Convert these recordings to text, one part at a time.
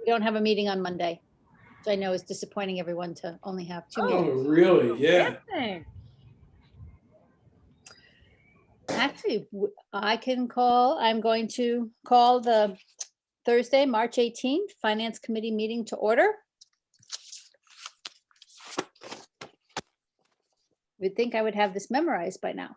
We don't have a meeting on Monday, which I know is disappointing everyone to only have 2 Oh, meetings. really? Yeah. Actually, I'm going to call the Thursday, March 18th, Finance Committee meeting to order. You'd think I would have this memorized by now.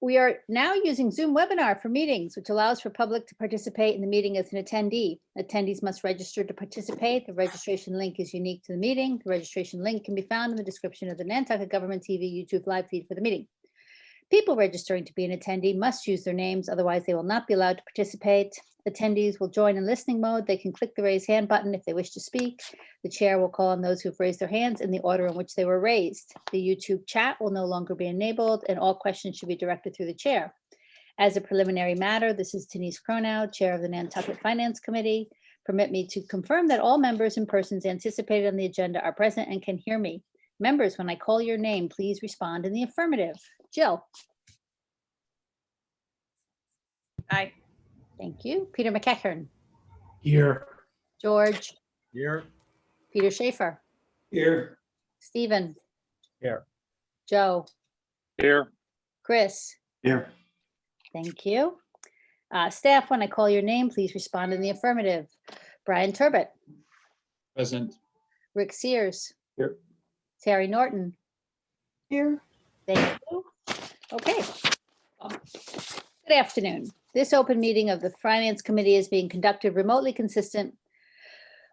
We are now using Zoom webinar for meetings, which allows for public to participate in the meeting as an attendee. Attendees must register to participate. The registration link is unique to the meeting. The registration link can be found in the description of the Nantucket Government TV YouTube live feed for the meeting. People registering to be an attendee must use their names, otherwise they will not be allowed to participate. Attendees will join in listening mode. They can click the raise hand button if they wish to speak. The chair will call on those who've raised their hands in the order in which they were raised. The YouTube chat will no longer be enabled, and all questions should be directed through the chair. As a preliminary matter, this is Denise Cronow, Chair of the Nantucket Finance Committee. Permit me to confirm that all members and persons anticipated on the agenda are present and can hear me. Members, when I call your name, please respond in the affirmative. Jill. Aye. Thank you. Peter McEachern. Here. George. Here. Peter Schaefer. Here. Stephen. Here. Joe. Here. Chris. Here. Thank you. Staff, when I call your name, please respond in the affirmative. Brian Turbot. Present. Rick Sears. Here. Terry Norton. Here. Thank you. Okay. Good afternoon. This open meeting of the Finance Committee is being conducted remotely consistent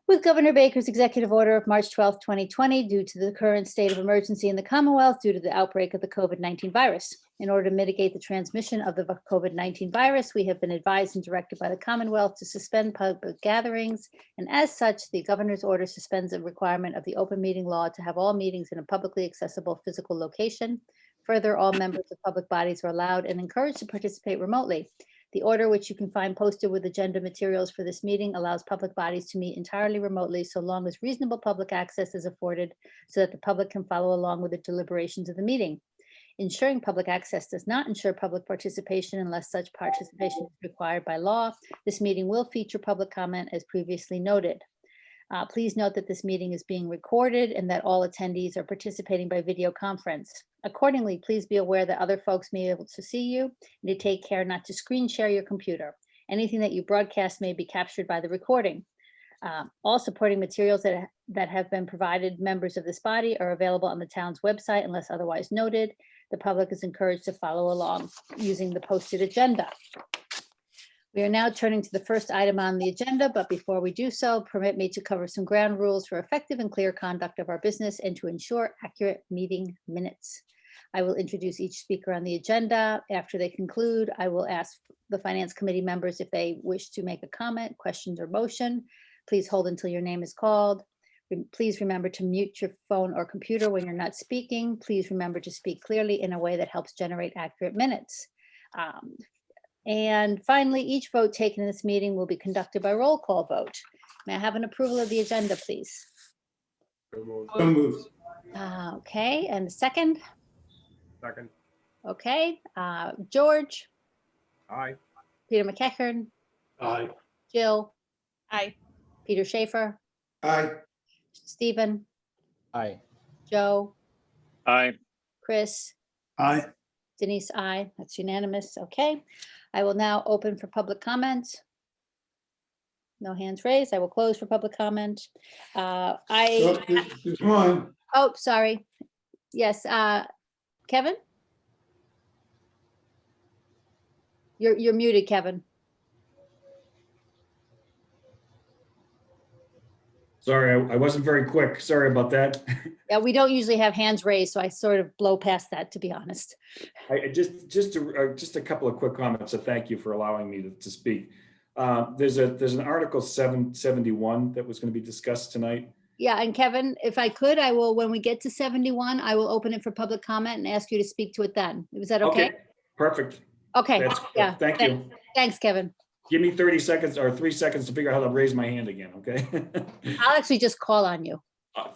with Governor Baker's executive order of March 12, 2020, due to the current state of emergency in the Commonwealth due to the outbreak of the COVID-19 virus. In order to mitigate the transmission of the COVID-19 virus, we have been advised and directed by the Commonwealth to suspend public gatherings, and as such, the governor's order suspends the requirement of the open meeting law to have all meetings in a publicly accessible physical location. Further, all members of public bodies are allowed and encouraged to participate remotely. The order, which you can find posted with agenda materials for this meeting, allows public bodies to meet entirely remotely so long as reasonable public access is afforded so that the public can follow along with the deliberations of the meeting. Ensuring public access does not ensure public participation unless such participation is required by law. This meeting will feature public comment as previously noted. Please note that this meeting is being recorded and that all attendees are participating by video conference. Accordingly, please be aware that other folks may be able to see you and to take care not to screen share your computer. Anything that you broadcast may be captured by the recording. All supporting materials that have been provided members of this body are available on the town's website unless otherwise noted. The public is encouraged to follow along using the posted agenda. We are now turning to the first item on the agenda, but before we do so, permit me to cover some ground rules for effective and clear conduct of our business and to ensure accurate meeting minutes. I will introduce each speaker on the agenda. After they conclude, I will ask the Finance Committee members if they wish to make a comment, questions, or motion. Please hold until your name is called. Please remember to mute your phone or computer when you're not speaking. Please remember to speak clearly in a way that helps generate accurate minutes. And finally, each vote taken in this meeting will be conducted by roll call vote. May I have an approval of the agenda, please? So moved. Okay, and the second? Second. Okay, George, Aye. Peter McEachern, Aye. Jill, Aye. Peter Schaefer, Aye. Stephen, Aye. Joe, Aye. Chris, Aye. Denise, aye. That's unanimous. Okay. I will now open for public comment. No hands raised. I will close for public comment. Oh, there's one. Oh, sorry. Yes, Kevin? You're muted, Kevin. Sorry, I wasn't very quick. Sorry about that. Yeah, we don't usually have hands raised, so I sort of blow past that, to be honest. Just a couple of quick comments. So thank you for allowing me to speak. There's an Article 771 that was going to be discussed tonight. Yeah, and Kevin, if I could, I will, when we get to 71, I will open it for public comment and ask you to speak to it then. Is that okay? Perfect. Okay, yeah. Thank you. Thanks, Kevin. Give me 30 seconds or 3 seconds to figure out how to raise my hand again, okay? I'll actually just call on you.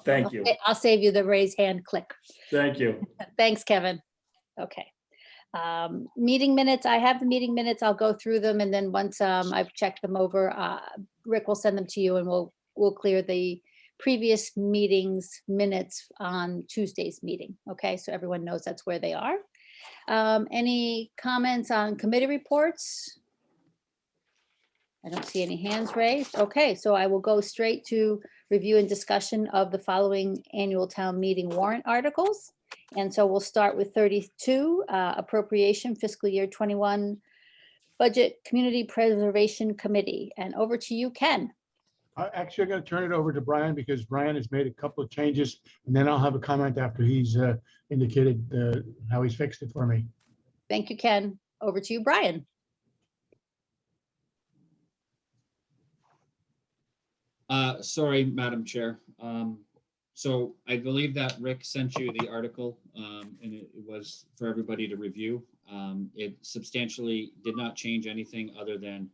Thank you. I'll save you the raise hand click. Thank you. Thanks, Kevin. Okay. Meeting minutes. I have the meeting minutes. I'll go through them, and then once I've checked them over, Rick will send them to you and we'll clear the previous meetings minutes on Tuesday's meeting. Okay, so everyone knows that's where they are. Any comments on committee reports? I don't see any hands raised. Okay, so I will go straight to review and discussion of the following annual town meeting warrant articles. And so we'll start with 32, appropriation fiscal year 21 budget community preservation committee. And over to you, Ken. Actually, I'm going to turn it over to Brian because Brian has made a couple of changes, and then I'll have a comment after he's indicated how he's fixed it for me. Thank you, Ken. Over to you, Brian. Sorry, Madam Chair. So I believe that Rick sent you the article, and it was for everybody to review. It substantially did not change anything other than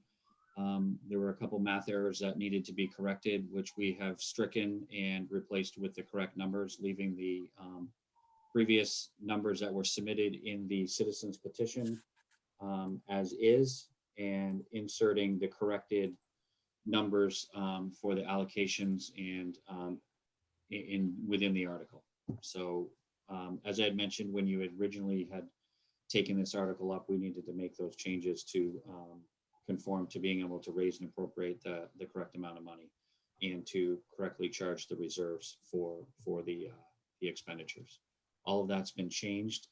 there were a couple math errors that needed to be corrected, which we have stricken and replaced with the correct numbers, leaving the previous numbers that were submitted in the citizens petition as is, and inserting the corrected numbers for the allocations and within the article. So as I had mentioned, when you had originally had taken this article up, we needed to make those changes to conform to being able to raise and appropriate the correct amount of money and to correctly charge the reserves for the expenditures. All of that's been changed.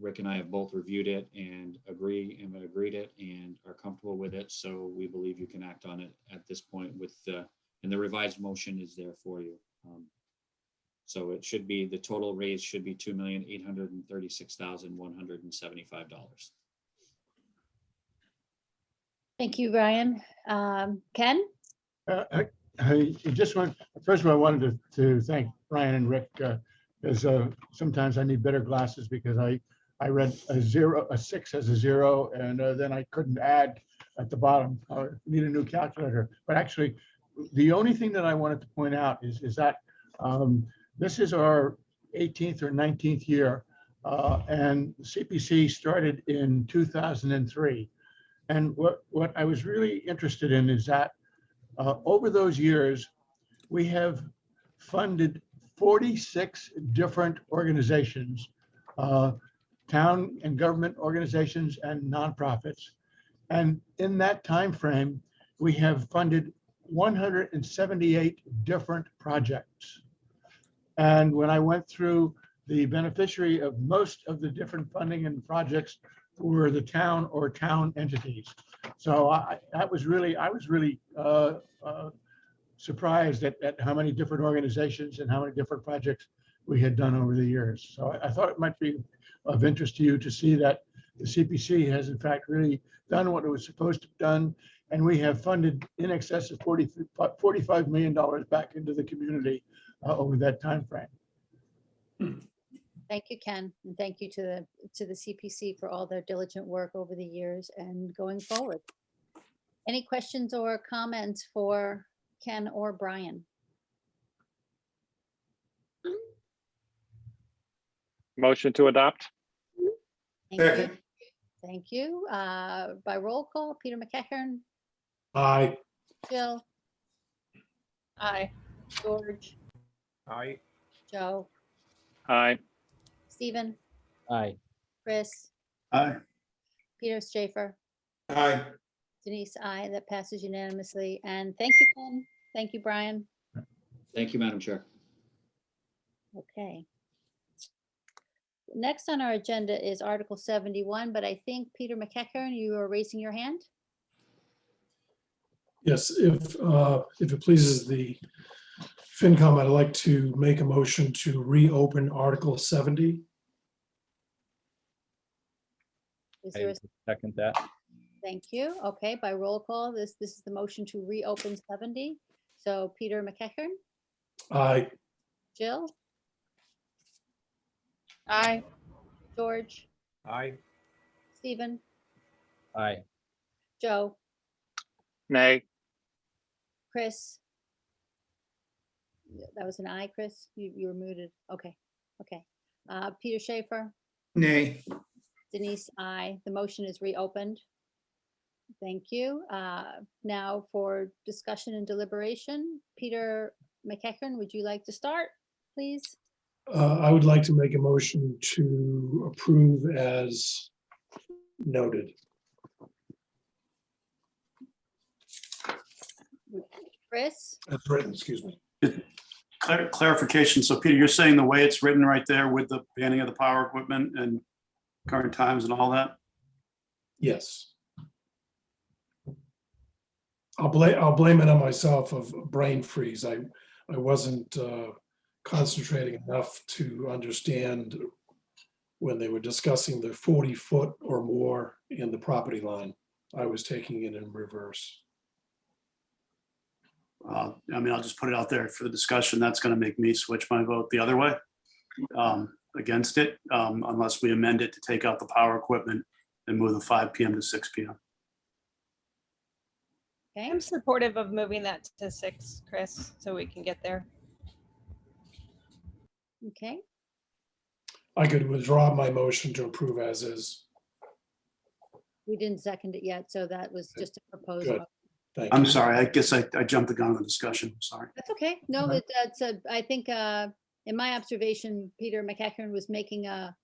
Rick and I have both reviewed it and agreed it and are comfortable with it. So we believe you can act on it at this point and the revised motion is there for you. So it should be, the total raise should be $2,836,175. Thank you, Brian. Ken? I just want, first of all, I wanted to thank Brian and Rick because sometimes I need better glasses because I read a 6 as a 0, and then I couldn't add at the bottom. I need a new calculator. But actually, the only thing that I wanted to point out is that this is our 18th or 19th year, and CPC started in 2003. And what I was really interested in is that over those years, we have funded 46 different organizations, town and government organizations and nonprofits. And in that time frame, we have funded 178 different projects. And when I went through, the beneficiary of most of the different funding and projects were the town or town entities. So I was really surprised at how many different organizations and how many different projects we had done over the years. So I thought it might be of interest to you to see that the CPC has in fact really done what it was supposed to have done. And we have funded in excess of $45 million back into the community over that time frame. Thank you, Ken, and thank you to the CPC for all their diligent work over the years and going forward. Any questions or comments for Ken or Brian? Motion to adopt? Thank you. Second. Thank you. By roll call, Peter McEachern, Aye. Jill, Aye. George, Aye. Joe, Aye. Stephen, Aye. Chris, Aye. Peter Schaefer, Aye. Denise, I. That passes unanimously. And thank you, Ken. Thank you, Brian. Thank you, Madam Chair. Okay. Next on our agenda is Article 71, but I think Peter McEachern, you are raising your hand. Yes, if it pleases the FinCom, I'd like to make a motion to reopen Article 70. Is there a Second that. Thank you. Okay, by roll call, this is the motion to reopen 70. So Peter McEachern, Aye. Jill, Aye. George, Aye. Stephen, Aye. Joe, Nay. Chris. That was an aye, Chris. You were muted. Okay, okay. Peter Schaefer, Nay. Denise, I. The motion is reopened. Thank you. Now for discussion and deliberation, Peter McEachern, would you like to start, please? I would like to make a motion to approve as noted. Chris? That's written, excuse me. Clarification. So Peter, you're saying the way it's written right there with the banning of the power equipment and current times and all that? Yes. I'll blame it on myself of brain freeze. I wasn't concentrating enough to understand when they were discussing the 40-foot or more in the property line. I was taking it in reverse. I mean, I'll just put it out there for the discussion. That's going to make me switch my vote the other way against it, unless we amend it to take out the power equipment and move the 5 p.m. to 6 p.m. Okay, I'm supportive of moving that to 6, Chris, so we can get there. okay. I could withdraw my motion to approve as is. We didn't second it yet, so that was just a proposal. Good. Thank you. I'm sorry. I guess I jumped the gun on the discussion. I'm sorry. That's okay. No, Okay. I think in my observation, Peter McEachern was making a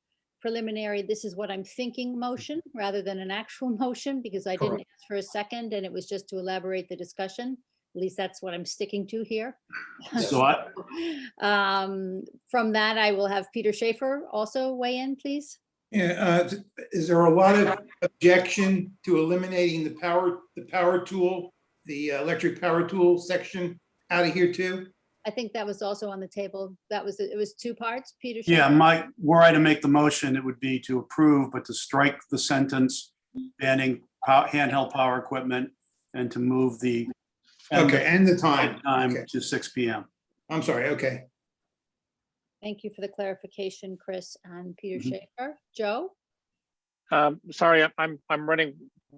preliminary, this is what I'm thinking motion rather than an actual motion, because I didn't Correct. ask for a second and it was just to elaborate the discussion. At least that's what I'm sticking to here. So I, From that, I will have Peter Schaefer also weigh in, please. Yeah, is there a lot of objection to eliminating the power tool, the electric power tool section out of here too? I think that was also on the table. It was two parts, Peter. yeah, Schaefer? were I to make the motion, it would be to approve, but to strike the sentence banning handheld power equipment and to move the end Okay, and the time. time Okay. to 6 p.m. I'm sorry, okay. Thank you for the clarification, Chris and Peter Mhm. Schaefer. Joe? Sorry, I'm running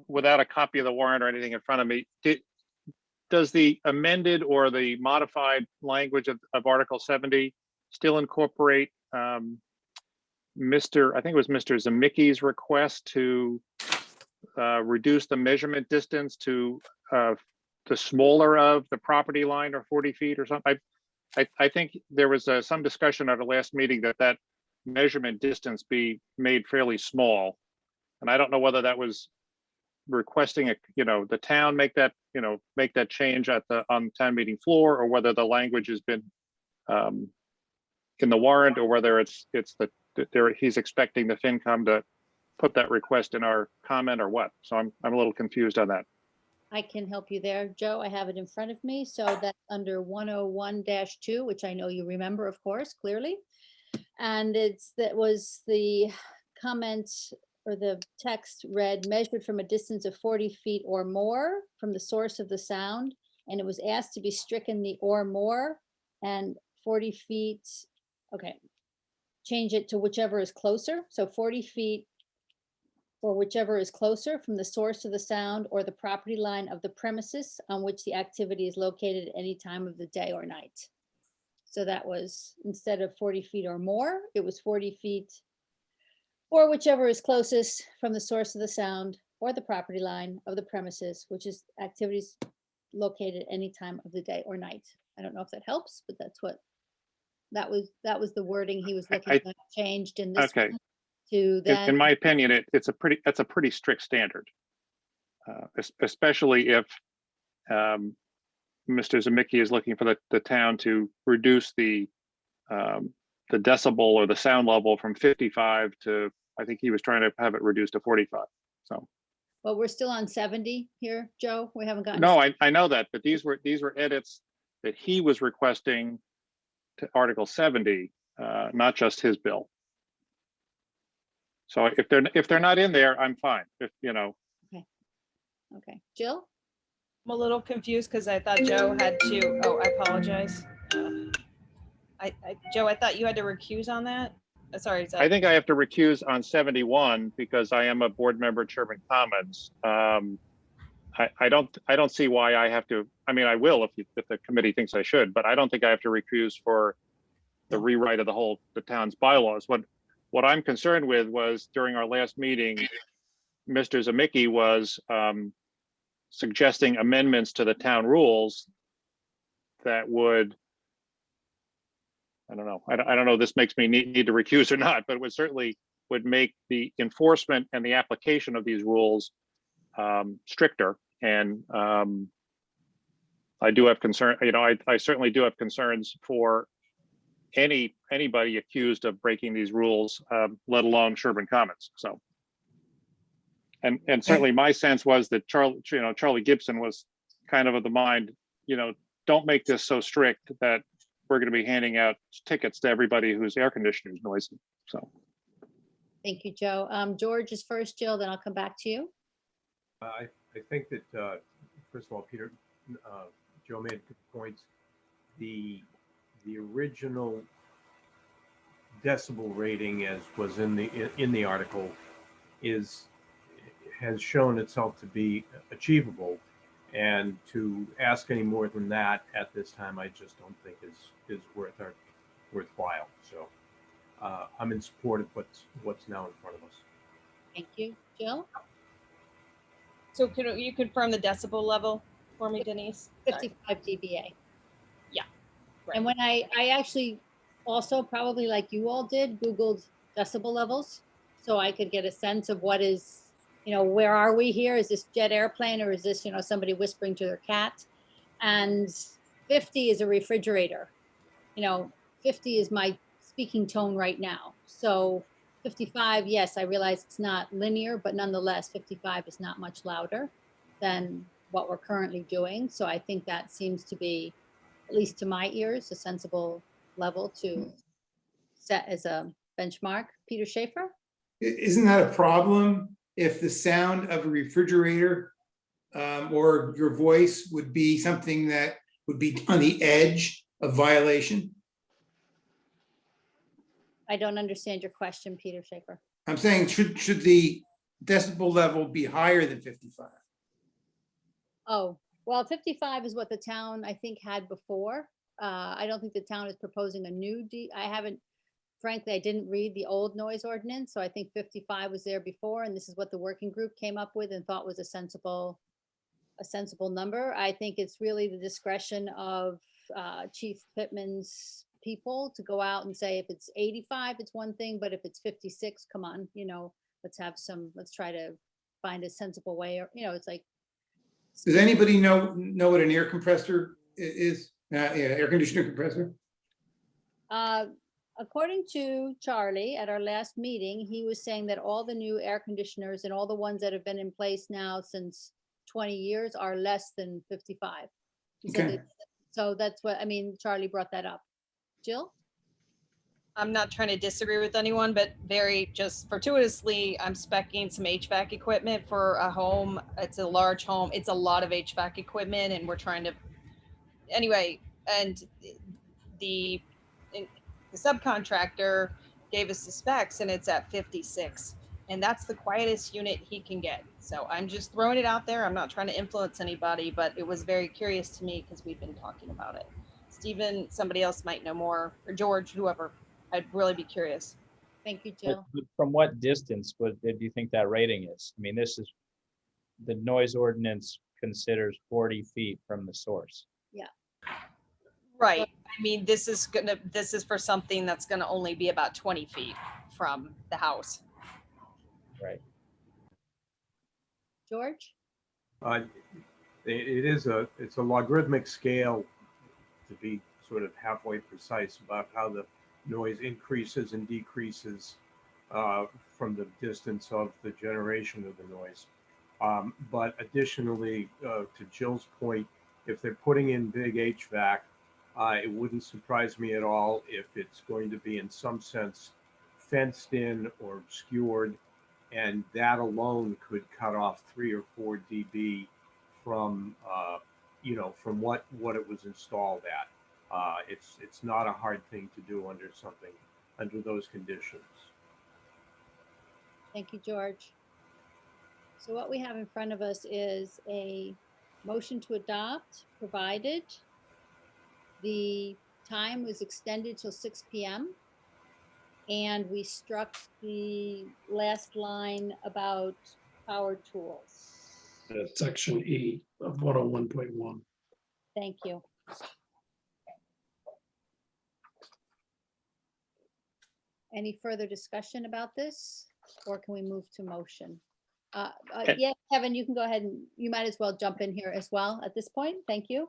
without a copy of the warrant or anything in front of me. Does the amended or the modified language of Article 70 still incorporate I think it was Mr. Zemicki's request to reduce the measurement distance to the smaller of the property line or 40 feet or something? I think there was some discussion at the last meeting that measurement distance be made fairly small. And I don't know whether that was requesting the town make that change on town meeting floor, or whether the language has been in the warrant, or whether he's expecting the FinCom to put that request in our comment or what. So I'm a little confused on that. I can help you there, Joe. I have it in front of me. So that's under 101-2, which I know you remember, of course, clearly. And that was the comment or the text read, measured from a distance of 40 feet or more from the source of the sound. And it was asked to be stricken the or more and 40 feet. Okay. Change it to whichever is closer. So 40 feet or whichever is closer from the source of the sound or the property line of the premises on which the activity is located at any time of the day or night. So that was, instead of 40 feet or more, it was 40 feet or whichever is closest from the source of the sound or the property line of the premises, which is activities located any time of the day or night. I don't know if that helps, but that's what, that was the wording he was looking at changed in this Okay. one to then. In my opinion, that's a pretty strict standard, especially if Mr. Zemicki is looking for the town to reduce the decibel or the sound level from 55 to, I think he was trying to have it reduced to 45. So. Well, we're still on 70 here, Joe. We haven't gotten. No, I know that, but these were edits that he was requesting to Article 70, not just his bill. So if they're not in there, I'm fine. Okay, Jill? I'm a little confused because I thought Joe had to, oh, I apologize. Joe, I thought you had to recuse on that. Sorry. I think I have to recuse on 71 because I am a board member, Chairman Commons. I don't see why I have to. I mean, I will if the committee thinks I should, but I don't think I have to recuse for the rewrite of the town's bylaws. What I'm concerned with was during our last meeting, Mr. Zemicki was suggesting amendments to the town rules that would, I don't know, I don't know if this makes me need to recuse or not, but it would certainly would make the enforcement and the application of these rules stricter. And I do have concern, I certainly do have concerns for anybody accused of breaking these rules, let alone Sherburne Commons. So, and certainly my sense was that Charlie Gibson was kind of the mind, don't make this so strict that we're going to be handing out tickets to everybody whose air conditioner is noisy. So, Thank you, Joe. George is first, Jill, then I'll come back to you. I think that, first of all, Peter, Joe made good points. The original decibel rating, as was in the article, has shown itself to be achievable, and to ask any more than that at this time, I just don't think is worthwhile. So I'm in support of what's now in front of us. Thank you, Jill. So can you confirm the decibel level for me, Denise? Sorry. 55 dBA. Yeah, right. And when I actually also, probably like you all did, Googled decibel levels, so I could get a sense of what is, where are we here? Is this jet airplane, or is this, somebody whispering to their cat? And 50 is a refrigerator. 50 is my speaking tone right now. So 55, yes, I realize it's not linear, but nonetheless, 55 is not much louder than what we're currently doing. So I think that seems to be, at least to my ears, a sensible level to set as a benchmark. Peter Schaefer? Isn't that a problem if the sound of a refrigerator or your voice would be something that would be on the edge of violation? I don't understand your question, Peter Schaefer. I'm saying, should the decibel level be higher than 55? Oh, well, 55 is what the town, I think, had before. I don't think the town is proposing a new frankly, I didn't read the old noise ordinance, so I think 55 was there before, and this is what the working group came up with and thought was a sensible number. I think it's really the discretion of Chief Pittman's people to go out and say, if it's 85, it's one thing, but if it's 56, come on, let's try to find a sensible way, or, it's like. Does anybody know what an air compressor is? Air conditioner compressor? According to Charlie at our last meeting, he was saying that all the new air conditioners and all the ones that have been in place now since 20 years are less than 55. He said Okay. so that's what, Charlie brought that up. Jill? I'm not trying to disagree with anyone, but very just fortuitously, I'm speccing some HVAC equipment for a home. It's a large home. It's a lot of HVAC equipment, and we're trying to, anyway, and the subcontractor gave us the specs, and it's at 56. And that's the quietest unit he can get. So I'm just throwing it out there. I'm not trying to influence anybody, but it was very curious to me because we've been talking about it. Stephen, somebody else might know more, or George, whoever. I'd really be curious. Thank you, Jill. But from what distance do you think that rating is? This is, the noise ordinance considers 40 feet from the source. Yeah. Right. This is for something that's gonna only be about 20 feet from the house. Right. George? It's a logarithmic scale, to be sort of halfway precise, about how the noise increases and decreases from the distance of the generation of the noise. But additionally, to Jill's point, if they're putting in big HVAC, it wouldn't surprise me at all if it's going to be in some sense fenced in or obscured, and that alone could cut off 3 or 4 dB from from what it was installed at. It's not a hard thing to do under those conditions. Thank you, George. So what we have in front of us is a motion to adopt, provided the time was extended till 6 p.m. and we struck the last line about power tools. section E of 101.1. Thank you. Any further discussion about this, or can we move to motion? Yeah, Kevin, you can go ahead and you might as well jump in here as well at this point. Thank you.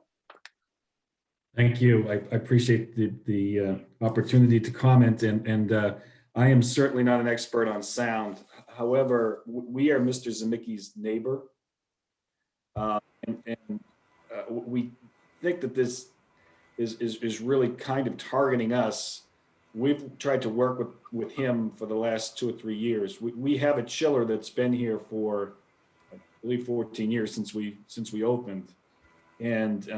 Thank you. I appreciate the opportunity to comment, and I am certainly not an expert on sound. However, we are Mr. Zemicki's neighbor. We think that this is really kind of targeting us. We've tried to work with him for the last 2 or 3 years. We have a chiller that's been here for, I believe, 14 years since we opened. And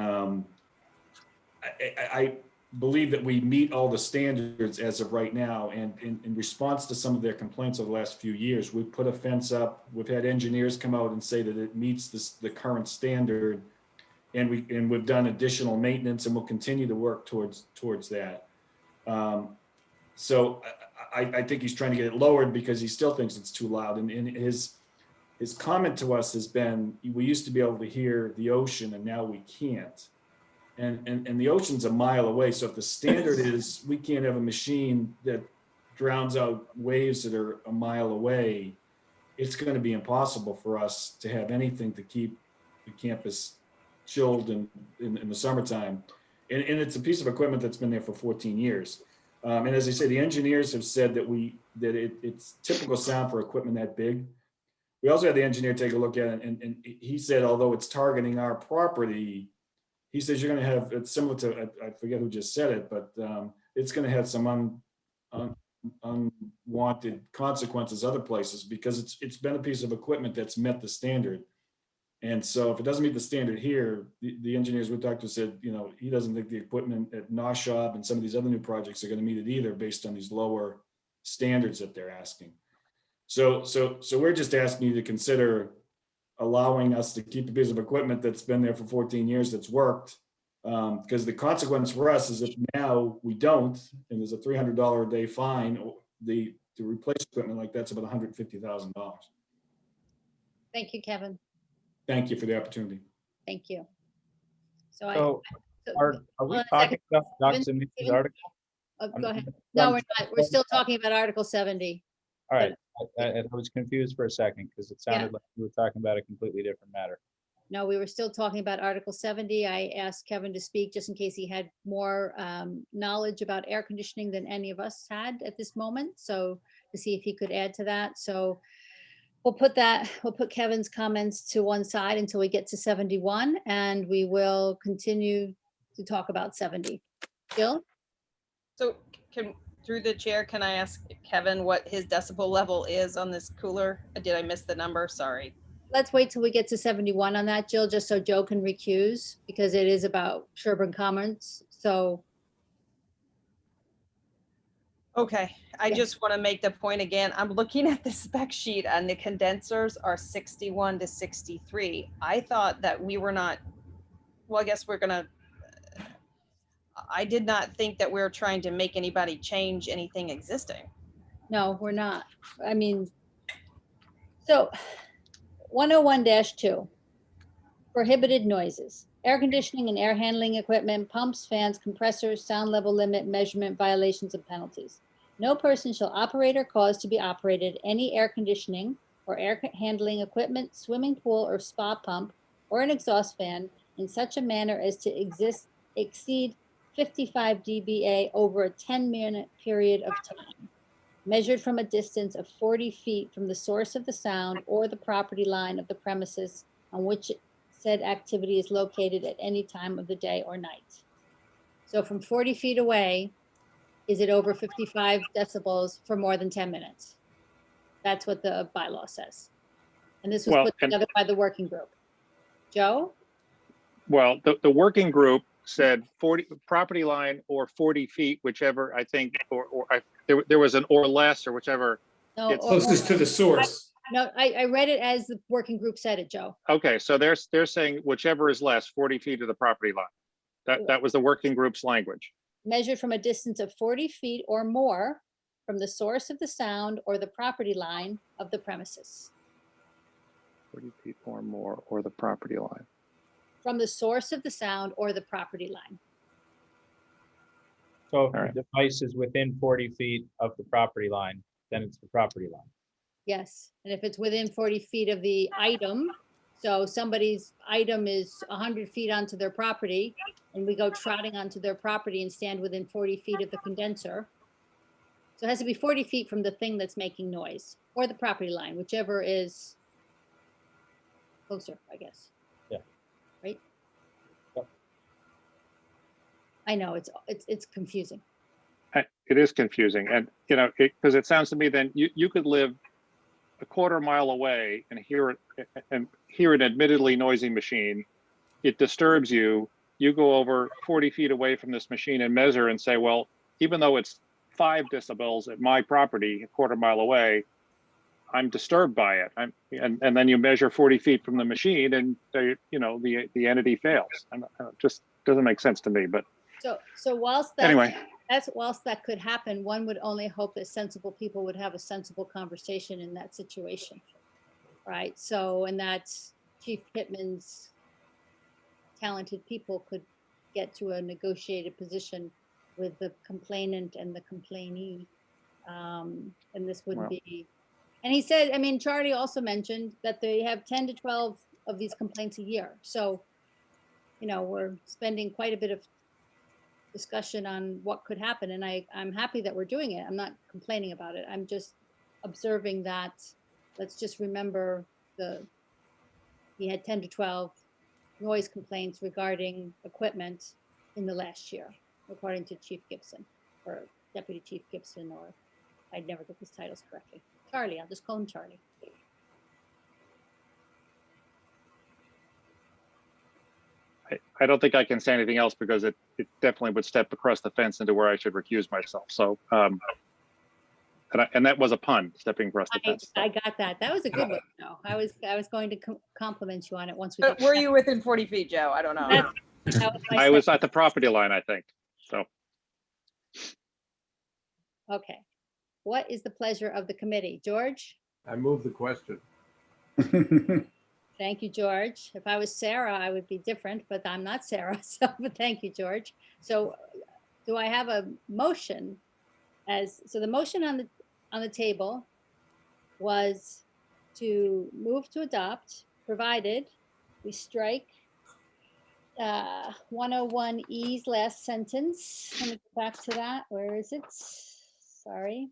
I believe that we meet all the standards as of right now. And in response to some of their complaints over the last few years, we've put a fence up. We've had engineers come out and say that it meets the current standard. And we've done additional maintenance, and we'll continue to work towards that. So I think he's trying to get it lowered because he still thinks it's too loud. And his comment to us has been, we used to be able to hear the ocean and now we can't. And the ocean's a mile away. So if the standard is we can't have a machine that drowns out waves that are a mile away, it's going to be impossible for us to have anything to keep the campus chilled in the summertime. And it's a piece of equipment that's been there for 14 years. And as I say, the engineers have said that it's typical sound for equipment that big. We also had the engineer take a look at it, and he said, although it's targeting our property, he says you're going to have, it's similar to, I forget who just said it, but it's going to have some unwanted consequences other places because it's been a piece of equipment that's met the standard. And so if it doesn't meet the standard here, the engineers we talked to said, he doesn't think the equipment at Noshab and some of these other new projects are going to meet it either based on these lower standards that they're asking. So we're just asking you to consider allowing us to keep a piece of equipment that's been there for 14 years that's worked. Because the consequence for us is if now we don't, and there's a $300 a day fine, to replace equipment like that's about $150,000. Thank you, Kevin. Thank you for the opportunity. Thank you. So are we hold on a talking second. about Dr. Steven, Zemicki's Steven? article? Go ahead. No, we're not. We're still talking about Article 70. All right, I was confused for a second because it sounded Yeah. like we were talking about a completely different matter. No, we were still talking about Article 70. I asked Kevin to speak just in case he had more knowledge about air conditioning than any of us had at this moment. So to see if he could add to that. So we'll put Kevin's comments to one side until we get to 71, and we will continue to talk about 70. Jill? So through the chair, can I ask Kevin what his decibel level is on this cooler? Did I miss the number? Sorry. Let's wait till we get to 71 on that, Jill, just so Joe can recuse because it is about Sherburne Commons. So. Okay, I Yeah. just want to make the point again. I'm looking at the spec sheet and the condensers are 61 to 63. I thought that we were not, well, I guess I did not think that we were trying to make anybody change anything existing. No, we're not. I mean, so 101-2, prohibited noises, air conditioning and air handling equipment, pumps, fans, compressors, sound level limit, measurement, violations and penalties. No person shall operate or cause to be operated any air conditioning or air handling equipment, swimming pool or spa pump, or an exhaust fan in such a manner as to exceed 55 dBA over a 10-minute period of time, measured from a distance of 40 feet from the source of the sound or the property line of the premises on which said activity is located at any time of the day or night. So from 40 feet away, is it over 55 decibels for more than 10 minutes? That's what the bylaw says. And this was Well, put and- together by the working group. Joe? Well, the working group said 40 property line or 40 feet, whichever, I think, there was an or less or whichever. No, It's- Closest to the source. no, I read it as the working group said it, Joe. Okay, so they're saying whichever is less, 40 feet of the property line. That was the working group's language. Measured from a distance of 40 feet or more from the source of the sound or the property line of the premises. 40 feet or more, or the property line. From the source of the sound or the property line. So if right. the device is within 40 feet of the property line, then it's the property line. Yes, and if it's within 40 feet of the item, so somebody's item is 100 feet onto their property, and we go trotting onto their property and stand within 40 feet of the condenser. So it has to be 40 feet from the thing that's making noise, or the property line, whichever is closer, I guess. Yeah. Right? Yep. I know, it's confusing. It is confusing, and you know, because it sounds to me then you could live a quarter mile away and hear an admittedly noisy machine. It disturbs you. You go over 40 feet away from this machine and measure and say, well, even though it's 5 decibels at my property, a quarter mile away, I'm disturbed by it. And then you measure 40 feet from the machine, and the entity fails. Just doesn't make sense to me. But So whilst that, anyway, whilst that could happen, one would only hope that sensible people would have a sensible conversation in that situation, right? So, and that's Chief Pittman's talented people could get to a negotiated position with the complainant and the complainee. And this wouldn't be, and he said, I mean, Charlie also mentioned that they have 10 to 12 of these complaints a year. So, you know, we're spending quite a bit of discussion on what could happen, and I'm happy that we're doing it. I'm not complaining about it. I'm just observing that. Let's just remember he had 10 to 12 noise complaints regarding equipment in the last year, according to Chief Gibson, or Deputy Chief Gibson, or I'd never get his titles correctly. Charlie, I'll just call him Charlie. I don't think I can say anything else because it definitely would step across the fence into where I should recuse myself. So, and that was a pun, stepping across the fence. I got that. That was a good one. No, I was going to compliment you on it once we. Were you within 40 feet, Joe? I don't know. That I was at the property line, I think. So. Okay. What is the pleasure of the committee? George? I move the question. Thank you, George. If I was Sarah, I would be different, but I'm not Sarah. So, but thank you, George. So do I have a motion so the motion on the table was to move to adopt, provided we strike 101E's last sentence. Let me go back to that. Where is it? Sorry.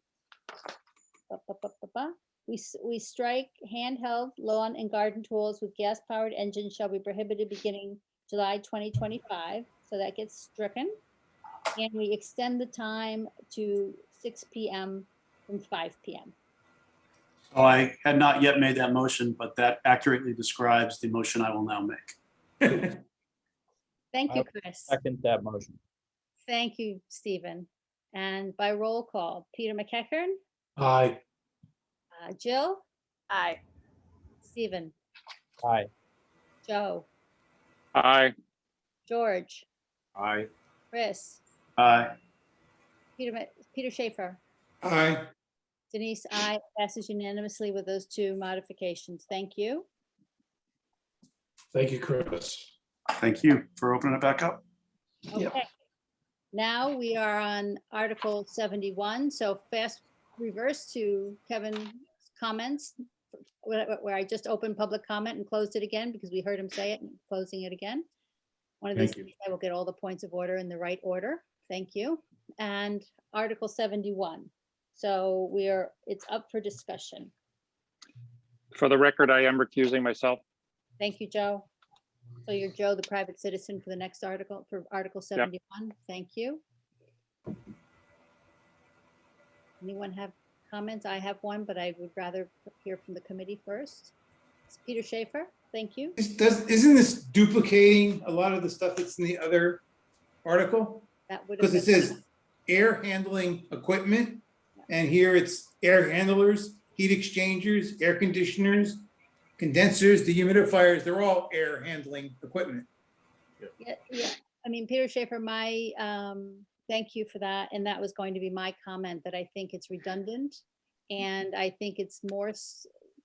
We strike handheld lawn and garden tools with gas-powered engines shall be prohibited beginning July 2025. So that gets stricken. And we extend the time to 6 p.m. from 5 p.m. So I had not yet made that motion, but that accurately describes the motion I will now make. Thank you, Chris. Second that motion. Thank you, Stephen. And by roll call, Peter McEachern, Aye. Jill, Aye. Stephen, Aye. Joe, Aye. George, Aye. Chris, Aye. Peter Schaefer, Aye. Denise, I passes unanimously with those 2 modifications. Thank you. Thank you, Chris. Thank you for opening it back up. Yep. Okay. Now we are on Article 71. So fast reverse to Kevin's comments where I just opened public comment and closed it again because we heard him say it and closing it again. One of these Thank you. days I will get all the points of order in the right order. Thank you. And Article 71. So it's up for discussion. For the record, I am recusing myself. Thank you, Joe. So you're Joe, the private citizen for the next article, for Article 71. Thank you. Anyone have comments? I have one, but I would rather hear from the committee first. It's Peter Schaefer, thank you. Isn't this duplicating a lot of the stuff that's in the other article? That would have Because it been, says air handling equipment, and here it's air handlers, heat exchangers, air conditioners, condensers, dehumidifiers, they're all air handling equipment. yeah. I mean, Peter Schaefer, thank you for that. And that was going to be my comment, that I think it's redundant. And I think it's more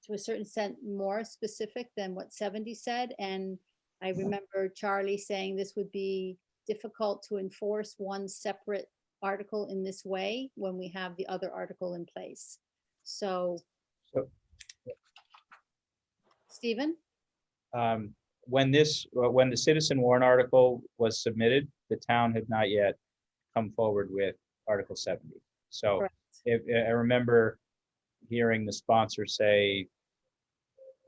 to a certain extent more specific than what 70 said. And I remember Charlie saying this would be difficult to enforce one separate article in this way when we have the other article in place. So, So- Stephen? When the citizen warrant article was submitted, the town had not yet come forward with Article 70. So Correct. if I remember hearing the sponsor say,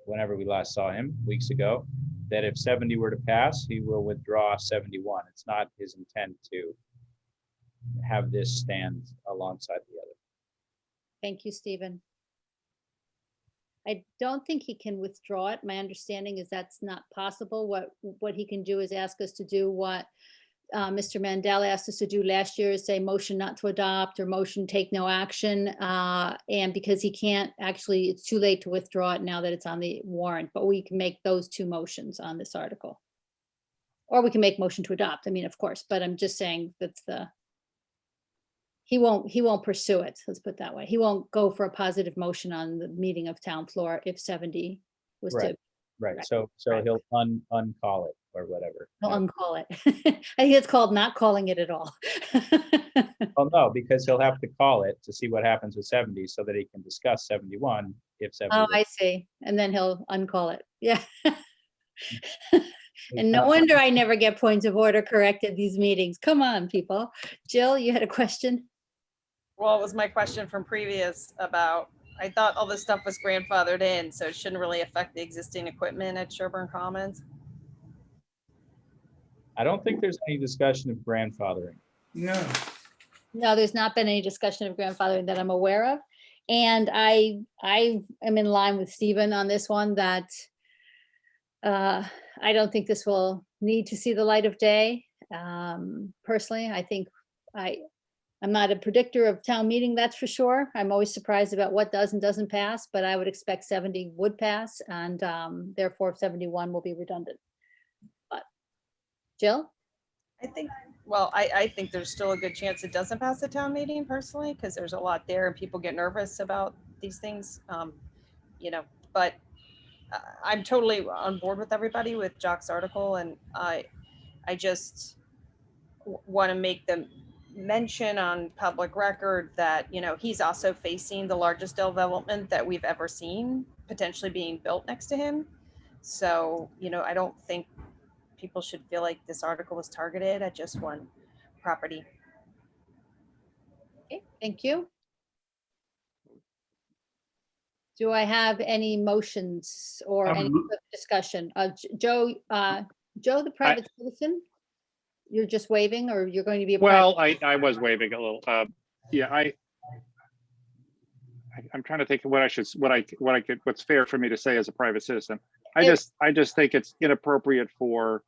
whenever we last saw him weeks ago, that if 70 were to pass, he will withdraw 71. It's not his intent to have this stand alongside the other. Thank you, Stephen. I don't think he can withdraw it. My understanding is that's not possible. What he can do is ask us to do what Mr. Mandel asked us to do last year, is say motion not to adopt or motion take no action. And because he can't actually, it's too late to withdraw it now that it's on the warrant, but we can make those two motions on this article. Or we can make motion to adopt, I mean, of course, but I'm just saying that's he won't pursue it. Let's put it that way. He won't go for a positive motion on the meeting of town floor if 70 was to, Right. Right. Right. So Right. he'll uncall it or whatever. he'll uncall it. I think it's called not calling it at all. Well, no, because he'll have to call it to see what happens with 70 so that he can discuss 71 if 70. Oh, I see. And then he'll uncall it. Yeah. And no not- wonder I never get points of order corrected these meetings. Come on, people. Jill, you had a question? Well, it was my question from previous about, I thought all this stuff was grandfathered in, so it shouldn't really affect the existing equipment at Sherburne Commons. I don't think there's any discussion of grandfathering. No, No, there's not been any discussion of grandfathering that I'm aware of. And I am in line with Stephen on this one, that I don't think this will need to see the light of day. Personally, I think I'm not a predictor of town meeting, that's for sure. I'm always surprised about what does and doesn't pass, but I would expect 70 would pass, and therefore 71 will be redundant. But Jill? I think, well, I think there's still a good chance it doesn't pass the town meeting personally, because there's a lot there and people get nervous about these things. But I'm totally on board with everybody with Jock's article, and I just want to make them mention on public record that, he's also facing the largest development that we've ever seen potentially being built next to him. So, I don't think people should feel like this article was targeted at just one property. Okay, thank you. Do I have any motions or any discussion? Joe, the private citizen? You're just waving, or you're going to be a private? Well, I was waving a little. Yeah, I'm trying to think of what's fair for me to say as a private citizen. I just think it's inappropriate for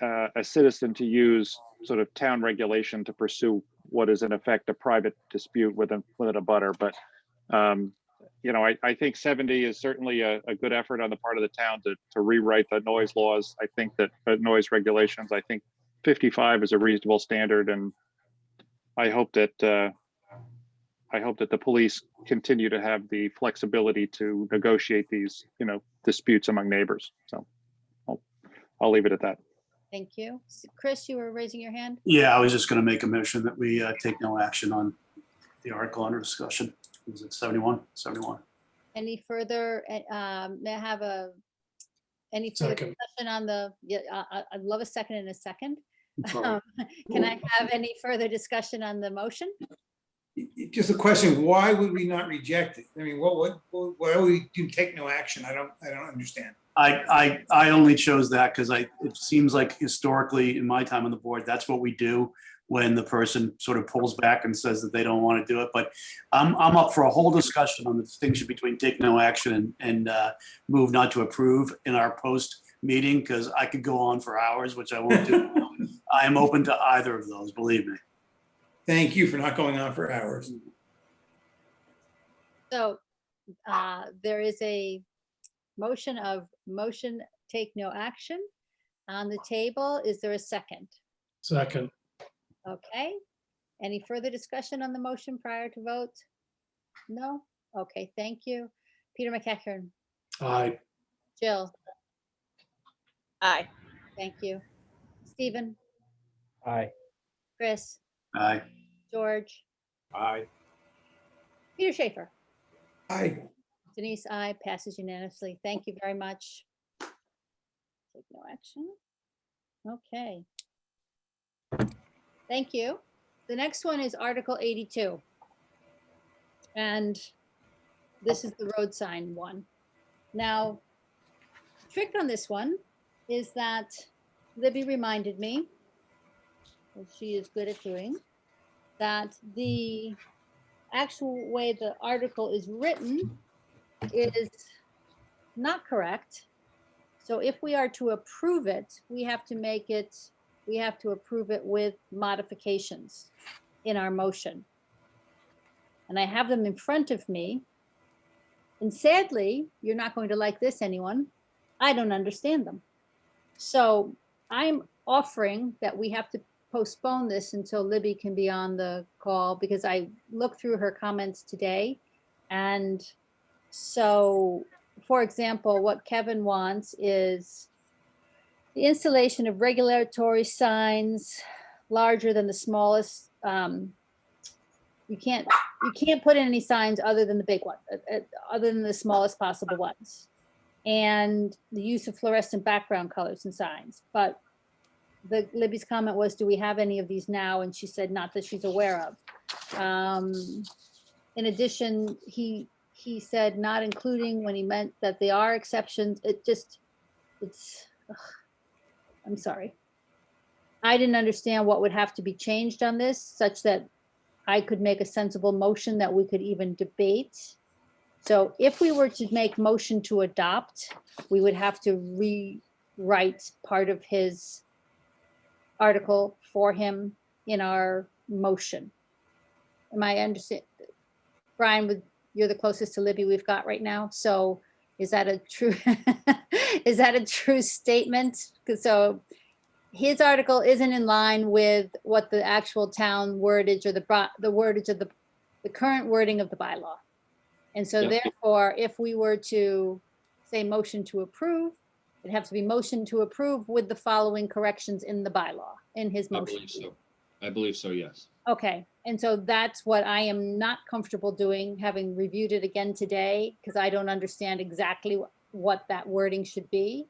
a citizen to use sort of town regulation to pursue what is in effect a private dispute with a butter. But I think 70 is certainly a good effort on the part of the town to rewrite the noise laws. I think that noise regulations, I think 55 is a reasonable standard, and I hope that the police continue to have the flexibility to negotiate these, disputes among neighbors. So I'll leave it at that. Thank you. Chris, you were raising your hand? Yeah, I was just going to make a motion that we take no action on the article under discussion. Was it 71? 71. Any further, may I have any further Second. discussion on I'd love a second in a second. Sorry. Can I have any further discussion on the motion? just a question, why would we not reject it? I mean, why would we do take no action? I don't understand. I only chose that because it seems like historically in my time on the board, that's what we do when the person sort of pulls back and says that they don't want to do it. But I'm up for a whole discussion on the distinction between take no action and move not to approve in our post meeting, because I could go on for hours, which I won't do. I am open to either of those, believe me. Thank you for not going on for hours. So there is a motion take no action on the table. Is there a second? Second. Okay. Any further discussion on the motion prior to vote? No? Okay, thank you. Peter McEachern, Aye. Jill, Aye. thank you. Stephen, Aye. Chris, Aye. George, Aye. Peter Schaefer. Aye. Denise, I passes unanimously. Thank you very much. Take no action. Okay. Thank you. The next one is Article 82. And this is the road sign one. Now, the trick on this one is that Libby reminded me, as she is good at doing, that the actual way the article is written is not correct. So if we are to approve it, we have to approve it with modifications in our motion. And I have them in front of me. And sadly, you're not going to like this, anyone. I don't understand them. So I'm offering that we have to postpone this until Libby can be on the call, because I looked through her comments today. And so, for example, what Kevin wants is the installation of regulatory signs larger than the smallest. You can't put in any signs other than the big one, other than the smallest possible ones. And the use of fluorescent background colors and signs. But Libby's comment was, do we have any of these now? And she said not that she's aware of. In addition, he said not including when he meant that they are exceptions. I'm sorry. I didn't understand what would have to be changed on this, such that I could make a sensible motion that we could even debate. So if we were to make motion to adopt, we would have to rewrite part of his article for him in our motion. Am I understand? Brian, you're the closest to Libby we've got right now. So is that a true, is that a true statement? So his article isn't in line with what the actual town wordage or the wordage of the current wording of the bylaw. And so Yep. therefore, if we were to say motion to approve, it'd have to be motion to approve with the following corrections in the bylaw, in his I motion. believe so. I believe so, yes. Okay, and so that's what I am not comfortable doing, having reviewed it again today, because I don't understand exactly what that wording should be.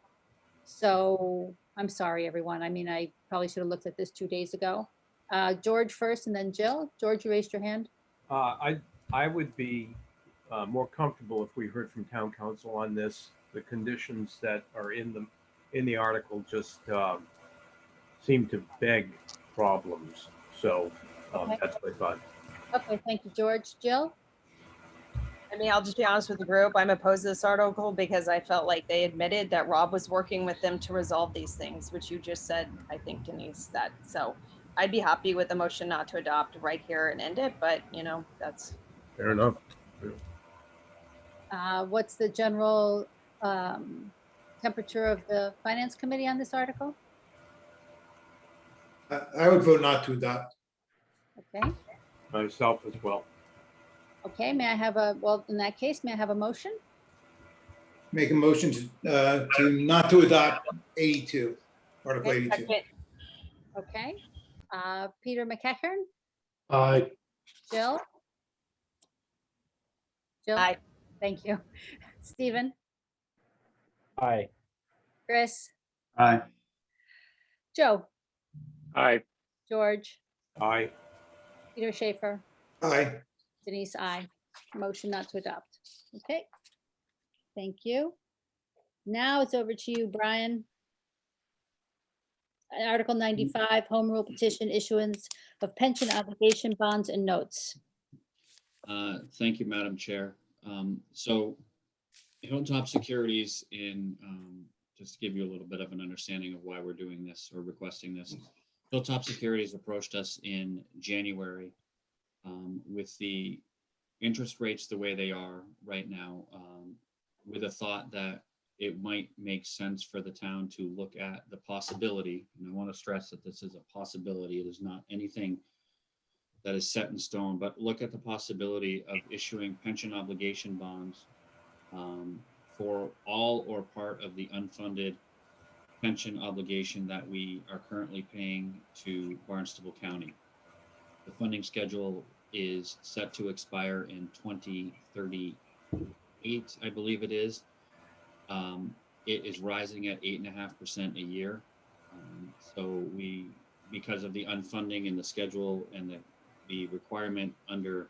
So I'm sorry, everyone. I mean, I probably should have looked at this 2 days ago. George first and then Jill. George, you raised your hand. I would be more comfortable if we heard from town council on this. The conditions that are in the article just seem to beg problems. So Okay. that's my thought. Okay, thank you, George. Jill? I mean, I'll just be honest with the group. I'm opposed to this article because I felt like they admitted that Rob was working with them to resolve these things, which you just said, I think, Denise, that. So I'd be happy with the motion not to adopt right here and end it, but you know, that's. Fair enough. What's the general temperature of the finance committee on this article? I would vote not to adopt. Okay, Myself as well. okay, may I have well, in that case, may I have a motion? Make a motion to not to adopt 82, Article Okay, 82. Second. Okay, Peter McEachern, Aye. Jill? Jill? Aye. Thank you. Stephen, Aye. Chris, Aye. Joe, Aye. George, Aye. Peter Schaefer, Aye. Denise, I. Motion not to adopt. Okay. Thank you. Now it's over to you, Brian. Article 95, home rule petition issuance of pension obligation bonds and notes. Thank you, Madam Chair. So Hilltop Securities just to give you a little bit of an understanding of why we're doing this or requesting this. Hilltop Securities approached us in January with the interest rates the way they are right now, with a thought that it might make sense for the town to look at the possibility, and I want to stress that this is a possibility, it is not anything that is set in stone, but look at the possibility of issuing pension obligation bonds for all or part of the unfunded pension obligation that we are currently paying to Barnstable County. The funding schedule is set to expire in 2038, I believe it is. It is rising at 8.5% a year. So because of the unfunding and the schedule and the requirement under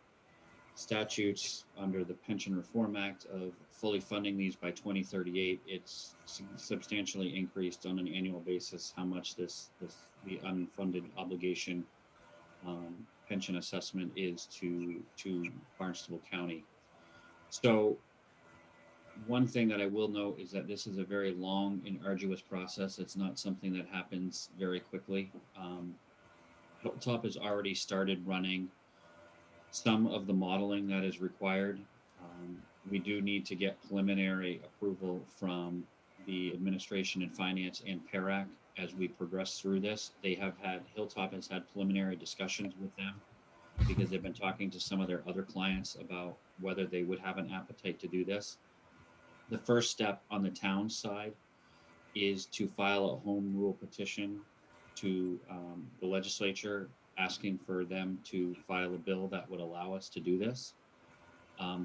statutes under the Pension Reform Act of fully funding these by 2038, it's substantially increased on an annual basis how much the unfunded obligation pension assessment is to Barnstable County. So one thing that I will note is that this is a very long and arduous process. It's not something that happens very quickly. Hilltop has already started running some of the modeling that is required. We do need to get preliminary approval from the administration and finance and PERAC as we progress through this. Hilltop has had preliminary discussions with them because they've been talking to some of their other clients about whether they would have an appetite to do this. The first step on the town side is to file a home rule petition to the legislature, asking for them to file a bill that would allow us to do this.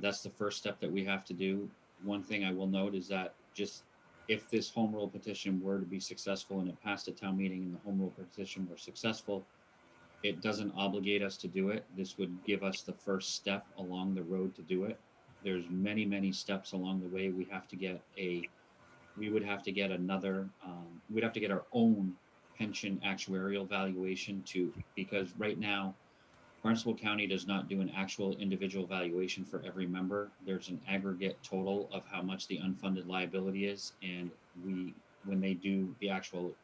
That's the first step that we have to do. One thing I will note is that just if this home rule petition were to be successful and it passed a town meeting and the home rule petition were successful, it doesn't obligate us to do it. This would give us the first step along the road to do it. There's many, many steps along the way. We'd have to get our own pension actuarial valuation because right now, Barnstable County does not do an actual individual valuation for every member. There's an aggregate total of how much the unfunded liability is. And when they do the actuarial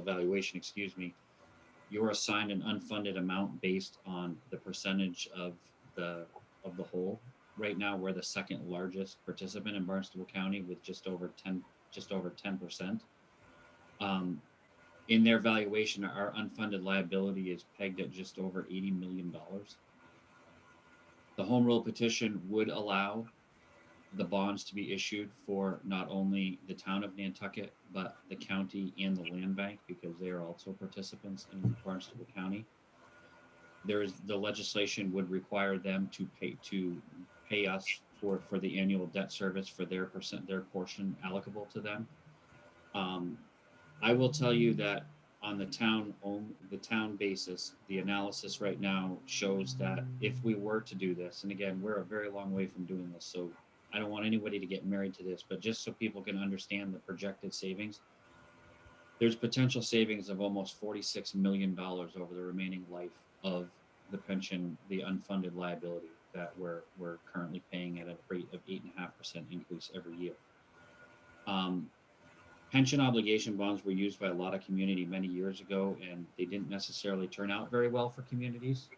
valuation, you're assigned an unfunded amount based on the percentage of the whole. Right now, we're the second largest participant in Barnstable County with just over 10%. In their valuation, our unfunded liability is pegged at just over $80 million. The home rule petition would allow the bonds to be issued for not only the town of Nantucket, but the county and the land bank, because they are also participants in Barnstable County. The legislation would require them to pay us for the annual debt service for their portion allocable to them. I will tell you that on the town basis, the analysis right now shows that if we were to do this, and again, we're a very long way from doing this, so I don't want anybody to get married to this, but just so people can understand the projected savings, there's potential savings of almost $46 million over the remaining life of the pension, the unfunded liability that we're currently paying at a rate of 8.5% increase every year. Pension obligation bonds were used by a lot of community many years ago, and they didn't necessarily turn out very well for communities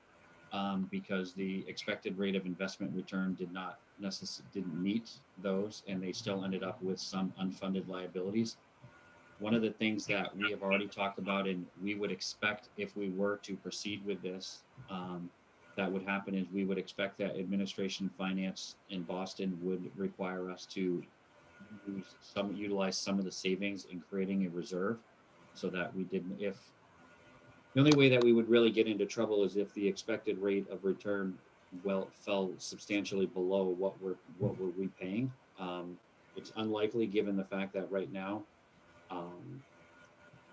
because the expected rate of investment return didn't meet those, and they still ended up with some unfunded liabilities. One of the things that we have already talked about, and we would expect if we were to proceed with this, that would happen is we would expect that administration finance in Boston would require us to utilize some of the savings in creating a reserve so that we didn't, the only way that we would really get into trouble is if the expected rate of return fell substantially below what we're repaying. It's unlikely given the fact that right now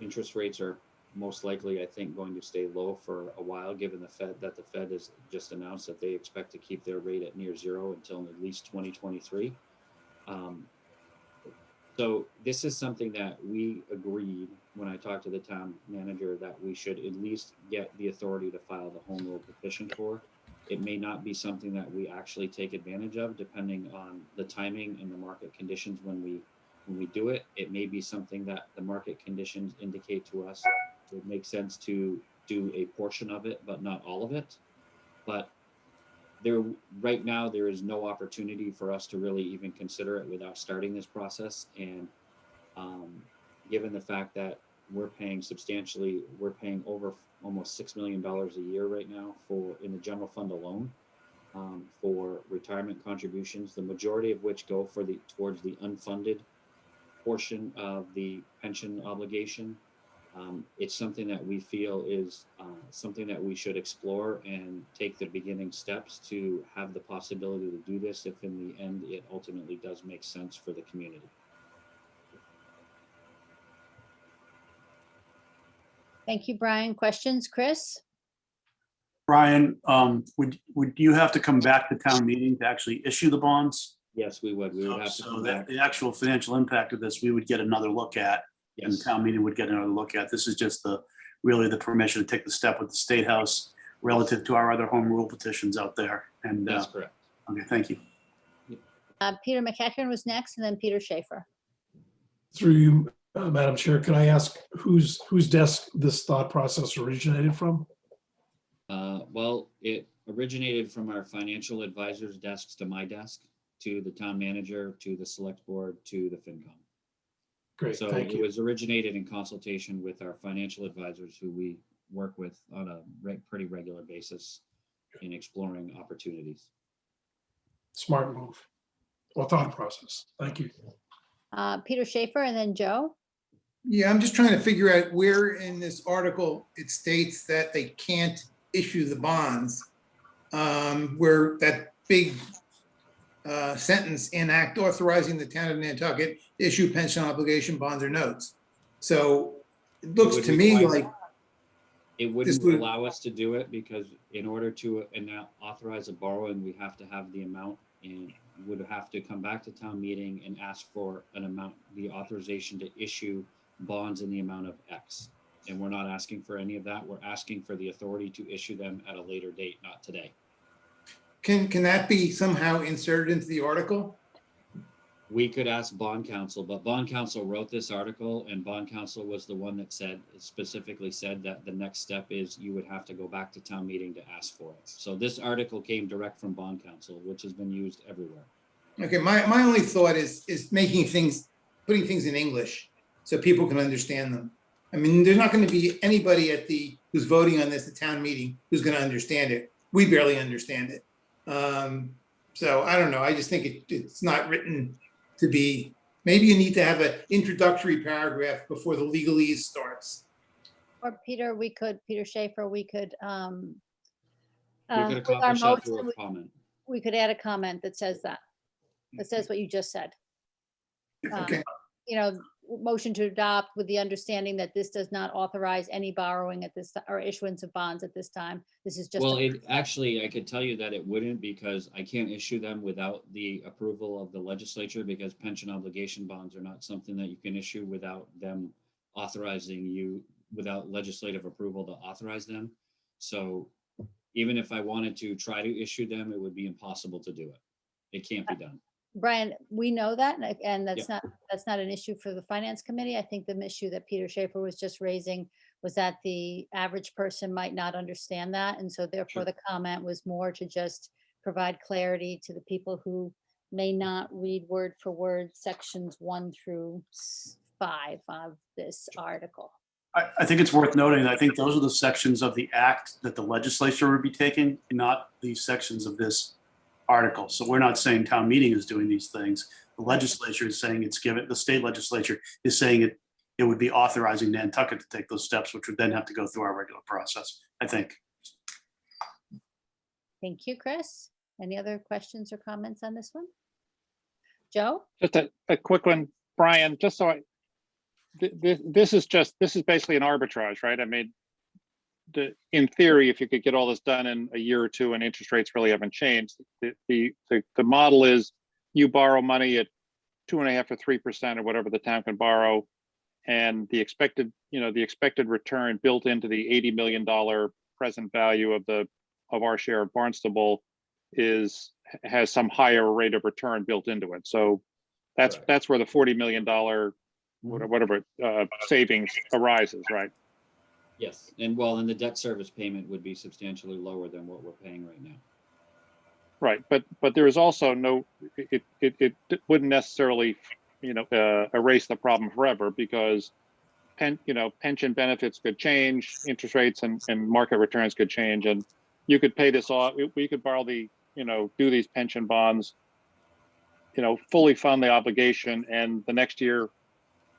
interest rates are most likely, I think, going to stay low for a while, given the Fed has just announced that they expect to keep their rate at near zero until at least 2023. So this is something that we agreed when I talked to the town manager that we should at least get the authority to file the home rule petition for. It may not be something that we actually take advantage of, depending on the timing and the market conditions when we do it. It may be something that the market conditions indicate to us it would make sense to do a portion of it, but not all of it. But right now, there is no opportunity for us to really even consider it without starting this process. And given the fact that we're paying over almost $6 million a year right now in the general fund alone, for retirement contributions, the majority of which go towards the unfunded portion of the pension obligation. It's something that we feel is something that we should explore and take the beginning steps to have the possibility to do this if in the end it ultimately does make sense for the community. Thank you, Brian. Questions, Chris? Brian, would you have to come back to town meeting to actually issue the bonds? Yes, we would. We would have to So come that back. the actual financial impact of this, we would get another look at, and the Yes, town meeting would get another look at. This is just really the permission to take the step with the State House relative to our other home rule petitions out there. And, that's correct. okay, thank you. Peter McEachern was next, and then Peter Schaefer. Through you, Madam Chair, can I ask whose desk this thought process originated from? Well, it originated from our financial advisors' desks to my desk, to the town manager, to the select board, to the FinCom. Great, So thank it you. was originated in consultation with our financial advisors, who we work with on a pretty regular basis in exploring opportunities. Smart move. Or thought process. Thank you. Peter Schaefer, and then Joe. Yeah, I'm just trying to figure out where in this article it states that they can't issue the bonds. Where that big sentence, in act authorizing the town of Nantucket to issue pension obligation bonds or notes. So it looks would to me require- like It wouldn't would- allow us to do it because in order to authorize a borrowing, we have to have the amount, and would have to come back to town meeting and ask for an amount, the authorization to issue bonds in the amount of X. And we're not asking for any of that. We're asking for the authority to issue them at a later date, not today. Can that be somehow inserted into the article? We could ask bond counsel, but bond counsel wrote this article, and bond counsel was the one that specifically said that the next step is you would have to go back to town meeting to ask for it. So this article came direct from bond counsel, which has been used everywhere. Okay, my only thought is putting things in English so people can understand them. I mean, there's not going to be anybody who's voting on this at town meeting who's going to understand it. We barely understand it. So I don't know. I just think it's not written to be. Maybe you need to have an introductory paragraph before the legalese starts. Or Peter Schaefer, we could, We could with our accomplish that through motion, a comment. we could add a comment that says that says what you just said. Okay. Motion to adopt with the understanding that this does not authorize any borrowing at this, or issuance of bonds at this time. This is just. Well, I could tell you that it wouldn't, because I can't issue them without the approval of the legislature, because pension obligation bonds are not something that you can issue without them authorizing you, without legislative approval to authorize them. So even if I wanted to try to issue them, it would be impossible to do it. It can't be done. Brian, we know that, and that's not an issue for the finance committee. I think the issue that Peter Schaefer was just raising was that the average person might not understand that. And so therefore the comment was more to just provide clarity to the people who may not read word for word sections 1 through 5 of this article. I think it's worth noting that I think those are the sections of the act that the legislature would be taking, not these sections of this article. So we're not saying town meeting is doing these things. The legislature is saying the state legislature is saying it would be authorizing Nantucket to take those steps, which would then have to go through our regular process, I think. Thank you, Chris. Any other questions or comments on this one? Joe? Just a quick one, Brian, just so this is basically an arbitrage, right? I mean, in theory, if you could get all this done in a year or two and interest rates really haven't changed, the model is you borrow money at 2.5% or 3% or whatever the town can borrow, and the expected return built into the $80 million present value of our share of Barnstable has some higher rate of return built into it. So that's where the $40 million whatever savings arises, right? Yes, and the debt service payment would be substantially lower than what we're paying right now. Right, but there is also it wouldn't necessarily, erase the problem forever, because pension benefits could change, interest rates and market returns could change, and you could pay this off. We could borrow the do these pension bonds, fully fund the obligation, and the next year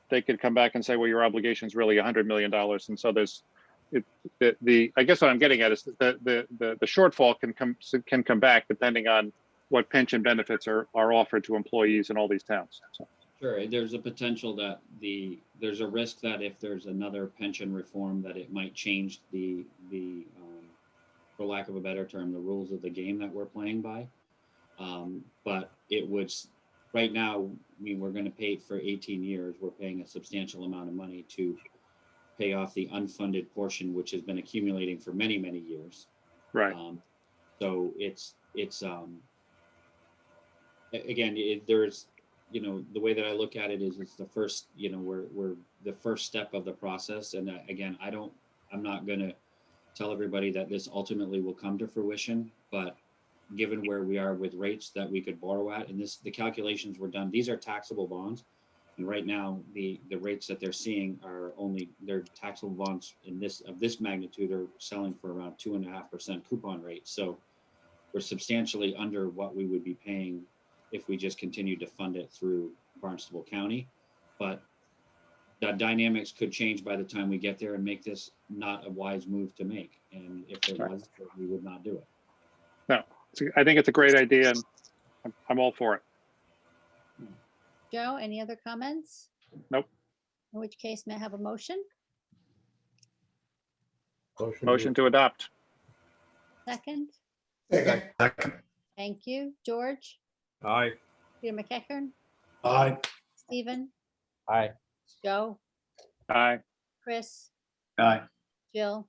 they could come back and say, well, your obligation is really $100 million. And so I guess what I'm getting at is that the shortfall can come back depending on what pension benefits are offered to employees in all these towns. So. Sure, there's a potential that there's a risk that if there's another pension reform, that it might change the for lack of a better term, the rules of the game that we're playing by. But it would, right now, we're going to pay for 18 years. We're paying a substantial amount of money to pay off the unfunded portion, which has been accumulating for many, many years. Right. So it's again, there's, the way that I look at it is it's the first, we're the first step of the process. And again, I'm not going to tell everybody that this ultimately will come to fruition, but given where we are with rates that we could borrow at, and the calculations were done, these are taxable bonds. And right now, the rates that they're seeing they're taxable bonds of this magnitude are selling for around 2.5% coupon rate. So we're substantially under what we would be paying if we just continue to fund it through Barnstable County. But the dynamics could change by the time we get there and make this not a wise move to make. And if it was, we would not do it. No, I think it's a great idea, and I'm all for it. Joe, any other comments? Nope. In which case, may I have a motion? Motion to adopt. Second? Second. Thank you. George? Aye. Peter McEachern? Aye. Stephen? Aye. Joe? Aye. Chris? Aye. Jill?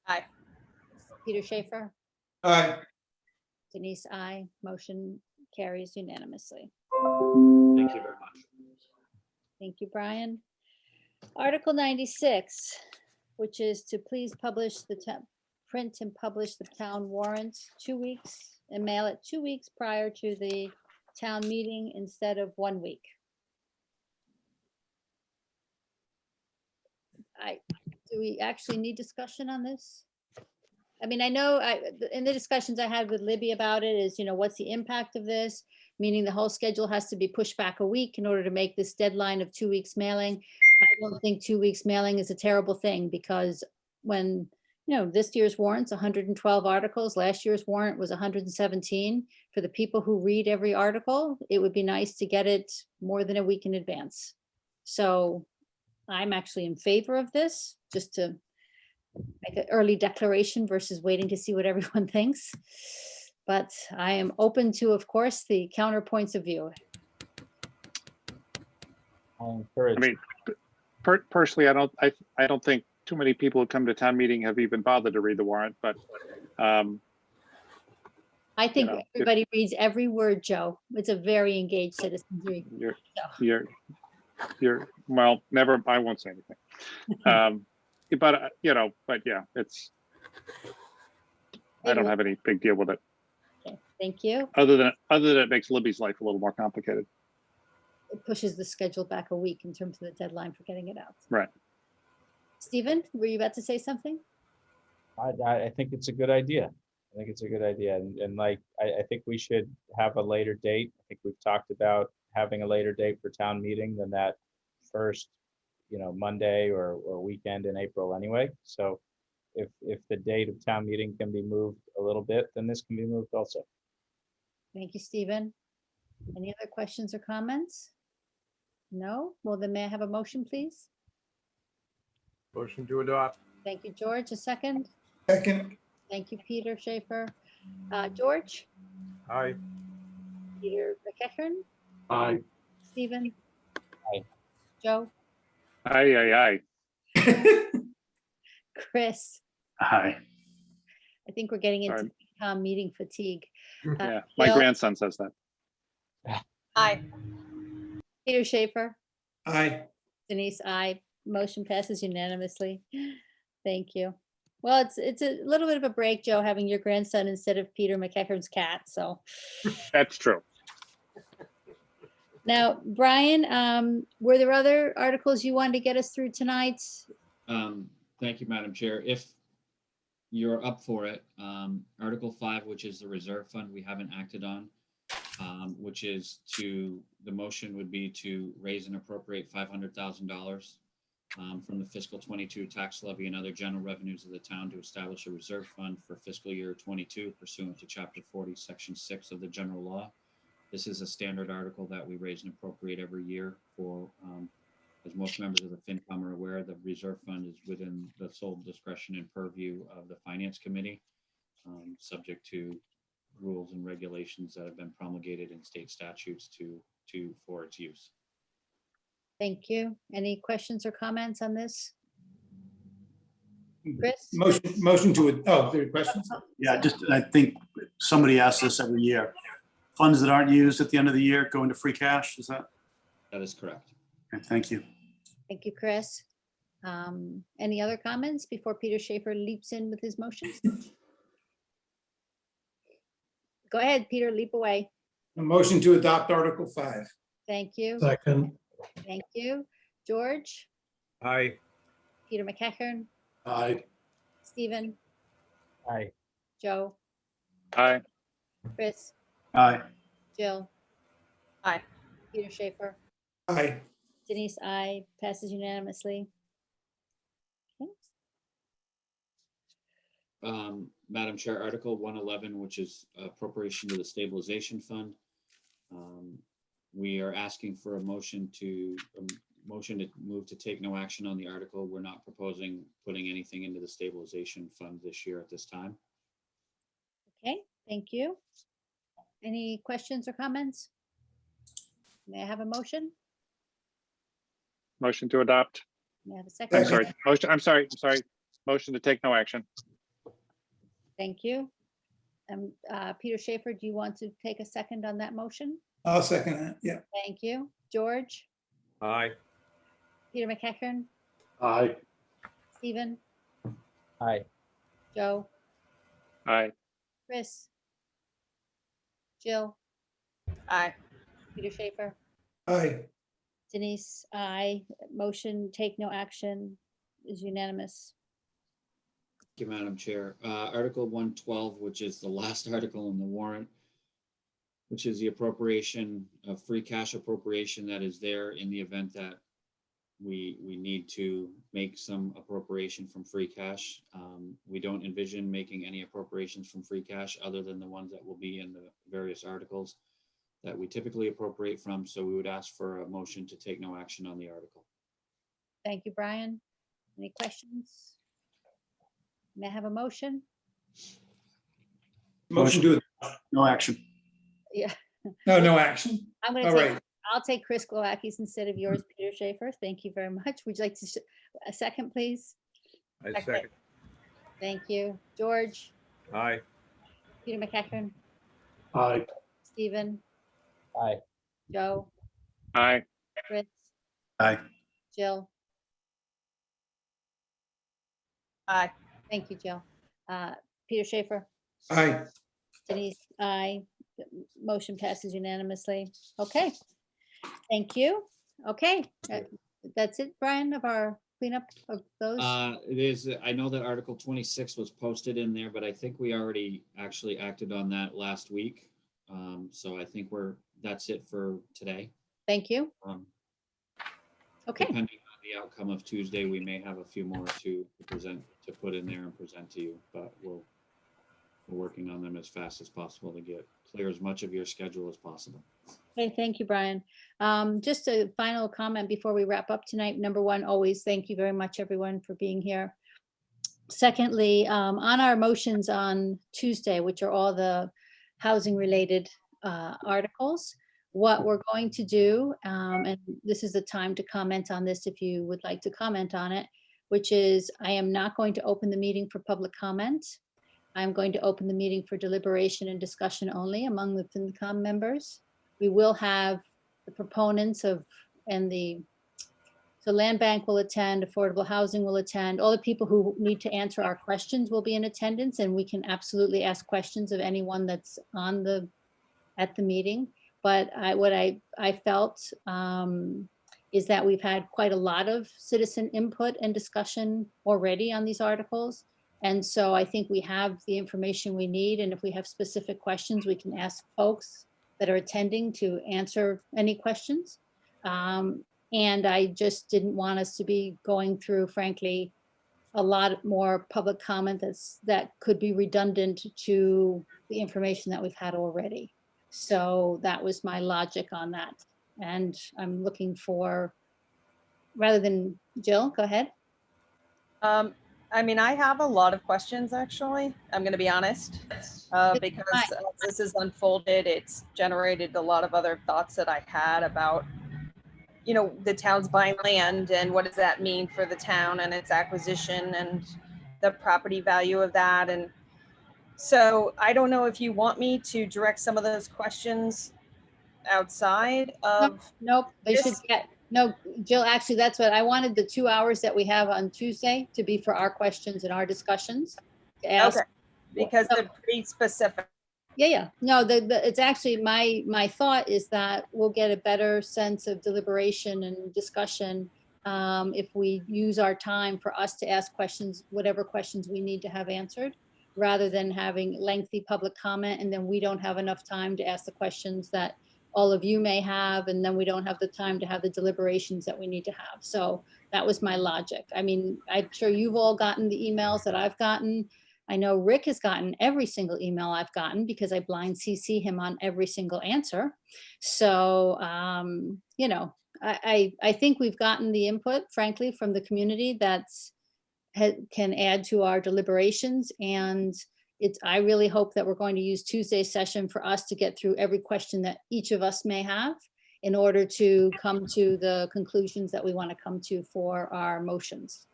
Aye. Peter Schaefer? Aye. Denise, I. Motion carries unanimously. Thank you very much. Thank you, Brian. Article 96, which is to please publish print and publish the town warrant 2 weeks and mail it 2 weeks prior to the town meeting instead of 1 week. Do we actually need discussion on this? I mean, I know in the discussions I had with Libby about it is, what's the impact of this? Meaning the whole schedule has to be pushed back a week in order to make this deadline of 2 weeks mailing. I don't think 2 weeks mailing is a terrible thing because when, this year's warrant's 112 articles, last year's warrant was 117. For the people who read every article, it would be nice to get it more than a week in advance. So I'm actually in favor of this, just to make an early declaration versus waiting to see what everyone thinks. But I am open to, of course, the counterpoints of view. I encourage. I mean, personally, I don't think too many people who come to town meeting have even bothered to read the warrant, but I think everybody reads every word, Joe. It's a very engaged citizenry. You're well, never, I won't say anything. But yeah, I don't have any big deal with it. Okay, thank you. Other than it makes Libby's life a little more complicated. It pushes the schedule back a week in terms of the deadline for getting it out. Right. Stephen, were you about to say something? I think it's a good idea. I think it's a good idea. And like, I think we should have a later date. I think we've talked about having a later date for town meeting than that first, Monday or weekend in April anyway. So if the date of town meeting can be moved a little bit, then this can be moved also. Thank you, Stephen. Any other questions or comments? No? Well, then may I have a motion, please? Motion to adopt. Thank you, George. A second? Second. Thank you, Peter Schaefer. George? Aye. Peter McEachern? Aye. Stephen? Aye. Joe? Aye. Chris? Aye. I think we're getting into Sorry. meeting fatigue. Yeah, my Jill? grandson says that. Aye. Peter Schaefer? Aye. Denise, I. Motion passes unanimously. Thank you. Well, it's a little bit of a break, Joe, having your grandson instead of Peter McEachern's cat. So That's true. now, Brian, were there other articles you wanted to get us through tonight? Thank you, Madam Chair. If you're up for it. Article 5, which is the reserve fund, we haven't acted on, which is the motion would be to raise and appropriate $500,000 from the fiscal 22 tax levy and other general revenues of the town to establish a reserve fund for fiscal year 22 pursuant to Chapter 40, Section 6 of the general law. This is a standard article that we raise and appropriate every year for, as most members of the FinCom are aware, the reserve fund is within the sole discretion and purview of the Finance Committee, subject to rules and regulations that have been promulgated in state statutes for its use. Thank you. Any questions or comments on this? Chris? Motion to, oh, there are questions? Yeah, just, I think somebody asks this every year. Funds that aren't used at the end of the year go into free cash, is that? That is correct. Okay, thank you. Thank you, Chris. Any other comments before Peter Schaefer leaps in with his motions? Go ahead, Peter, leap away. A motion to adopt Article 5. Thank you. Second, Thank you. George, Aye. Peter McEachern, aye. Stephen, Aye. Joe, Aye. Chris, Aye. Jill. Aye. Peter Schaefer, Aye. Denise, I passes unanimously. Okay. Madam Chair, Article 111, which is appropriation to the stabilization fund. We are asking for a motion to move to take no action on the article. We're not proposing putting anything into the stabilization fund this year at this time. Okay, thank you. Any questions or comments? May I have a motion? Motion to adopt. May I have a I'm second? sorry. Motion, I'm sorry. Motion to take no action. Thank you. Peter Schaefer, do you want to take a second on that motion? I'll second that, yeah. Thank you. George, Aye. Peter McEachern, Aye. Stephen, Aye. Joe, Aye. Chris, Jill, Aye. Peter Schaefer, Aye. Denise, I. Motion take no action is unanimous. Thank you, Madam Chair. Article 112, which is the last article in the warrant, which is the appropriation of free cash appropriation that is there in the event that we need to make some appropriation from free cash. We don't envision making any appropriations from free cash other than the ones that will be in the various articles that we typically appropriate from. So we would ask for a motion to take no action on the article. Thank you, Brian. Any questions? May I have a motion? Motion to, No action. Yeah, no action. I'm All gonna right. take, I'll take Chris Glowacki's instead of yours, Peter Schaefer. Thank you very much. Would you like to, a second, please? I Second. second. Thank you. George, Aye. Peter McEachern, Aye. Stephen, Aye. Joe, Aye. Chris, Aye. Jill. Aye. Thank you, Jill. Peter Schaefer, Aye. Denise, I. Motion passes unanimously. Okay. Thank you. Okay. That's it, Brian, of our cleanup of those. It is, I know that Article 26 was posted in there, but I think we already actually acted on that last week. So I think that's it for today. Thank you. Okay. Depending on the outcome of Tuesday, we may have a few more to present, to put in there and present to you, but we're working on them as fast as possible to clear as much of your schedule as possible. Okay, thank you, Brian. Just a final comment before we wrap up tonight. Number one, always thank you very much, everyone, for being here. Secondly, on our motions on Tuesday, which are all the housing related articles, what we're going to do, and this is the time to comment on this if you would like to comment on it, which is I am not going to open the meeting for public comment. I'm going to open the meeting for deliberation and discussion only among the FinCom members. We will have the proponents so Land Bank will attend, Affordable Housing will attend, all the people who need to answer our questions will be in attendance, and we can absolutely ask questions of anyone that's at the meeting. But what I felt is that we've had quite a lot of citizen input and discussion already on these articles. And so I think we have the information we need. And if we have specific questions, we can ask folks that are attending to answer any questions. And I just didn't want us to be going through, frankly, a lot more public comment that could be redundant to the information that we've had already. So that was my logic on that. And I'm looking for, rather than Jill, go ahead. I mean, I have a lot of questions, actually. I'm going to be honest, because as this has unfolded, it's generated a lot of other thoughts that I had about, you know, the town's buying land and what does that mean for the town and its acquisition and the property value of that. And so I don't know if you want me to direct some of those questions outside of Nope, they should this. get, no, Jill, actually, that's what I wanted, the 2 hours that we have on Tuesday to be for our questions and our discussions. To ask. Okay, because they're pretty specific. Yeah. No, it's actually, my thought is that we'll get a better sense of deliberation and discussion if we use our time for us to ask questions, whatever questions we need to have answered, rather than having lengthy public comment, and then we don't have enough time to ask the questions that all of you may have, and then we don't have the time to have the deliberations that we need to have. So that was my logic. I mean, I'm sure you've all gotten the emails that I've gotten. I know Rick has gotten every single email I've gotten because I blind CC him on every single answer. So, you know, I think we've gotten the input, frankly, from the community can add to our deliberations. And I really hope that we're going to use Tuesday's session for us to get through every question that each of us may have in order to come to the conclusions that we want to come to for our motions.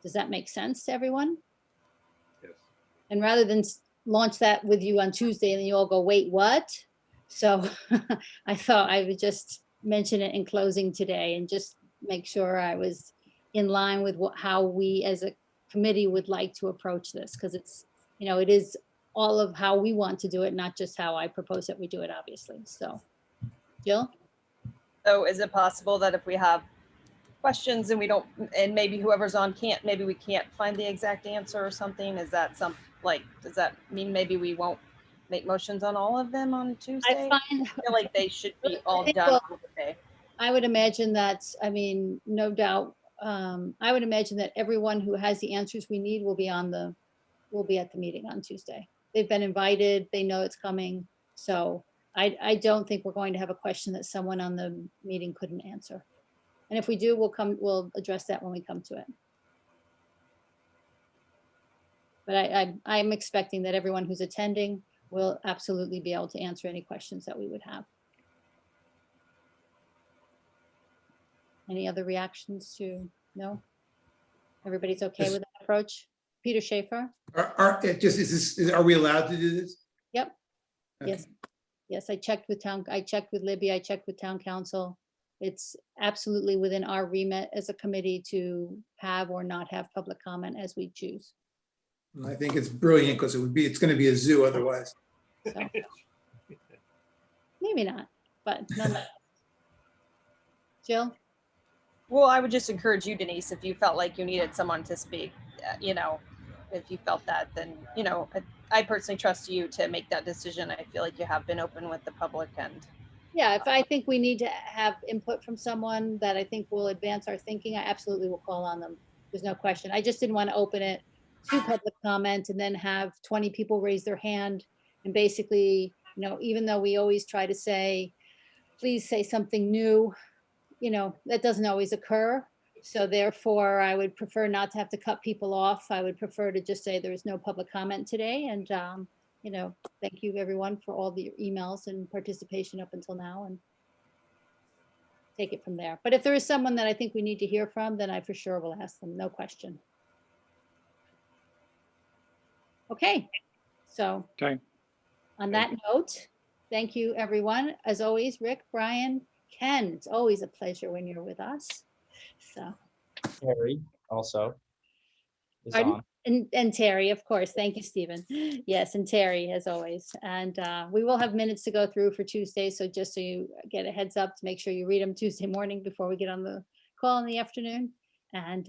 Does that make sense to everyone? Yes. And rather than launch that with you on Tuesday and then you all go, wait, what? So I thought I would just mention it in closing today and just make sure I was in line with how we as a committee would like to approach this, because it's, you know, it is all of how we want to do it, not just how I propose that we do it, obviously. So, Jill? So is it possible that if we have questions and we don't, and maybe whoever's on maybe we can't find the exact answer or something? Is that does that mean maybe we won't make motions on all of them on Tuesday? I feel like they should be all done on the day. I would imagine that, I mean, no doubt, I would imagine that everyone who has the answers we need will be at the meeting on Tuesday. They've been invited, they know it's coming. So I don't think we're going to have a question that someone on the meeting couldn't answer. And if we do, we'll address that when we come to it. But I'm expecting that everyone who's attending will absolutely be able to answer any questions that we would have. Any other reactions to, no? Everybody's okay with that approach? Peter Schaefer? Are we allowed to do this? Yep. Okay. Yes. Yes, I checked with Libby, I checked with town council. It's absolutely within our remit as a committee to have or not have public comment as we choose. I think it's brilliant because it's going to be a zoo otherwise. So, maybe not, but nonetheless. Jill? Well, I would just encourage you, Denise, if you felt like you needed someone to speak, you know, if you felt that, then, you know, I personally trust you to make that decision. I feel like you have been open with the public and. Yeah, if I think we need to have input from someone that I think will advance our thinking, I absolutely will call on them. There's no question. I just didn't want to open it to public comment and then have 20 people raise their hand. And basically, you know, even though we always try to say, please say something new, you know, that doesn't always occur. So therefore, I would prefer not to have to cut people off. I would prefer to just say there is no public comment today. And, you know, thank you everyone for all the emails and participation up until now, and take it from there. But if there is someone that I think we need to hear from, then I for sure will ask them, no question. Okay, so Okay. on that note, thank you everyone. As always, Rick, Brian, Ken, it's always a pleasure when you're with us. So. Harry also is Pardon? on. And Terry, of course. Thank you, Stephen. Yes, and Terry, as always. And we will have minutes to go through for Tuesday. So just so you get a heads up to make sure you read them Tuesday morning before we get on the call in the afternoon. And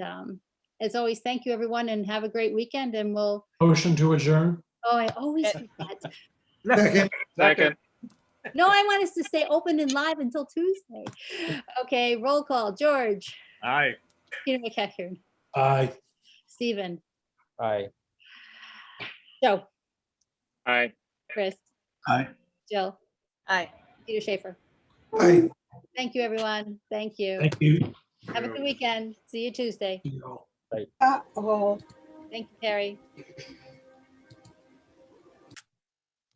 as always, thank you, everyone, and have a great weekend, and we'll, Motion to adjourn. oh, I always forget. Second. Second, No, I want us to stay open and live until Tuesday. Okay, roll call. George, Aye. Peter McEachern, Aye. Stephen, Aye. Joe, aye. Chris, Aye. Jill, Aye. Peter Schaefer. Aye. Thank you, everyone. Thank you. Thank you. Have a good weekend. See you Tuesday. You know. Thank you, Terry.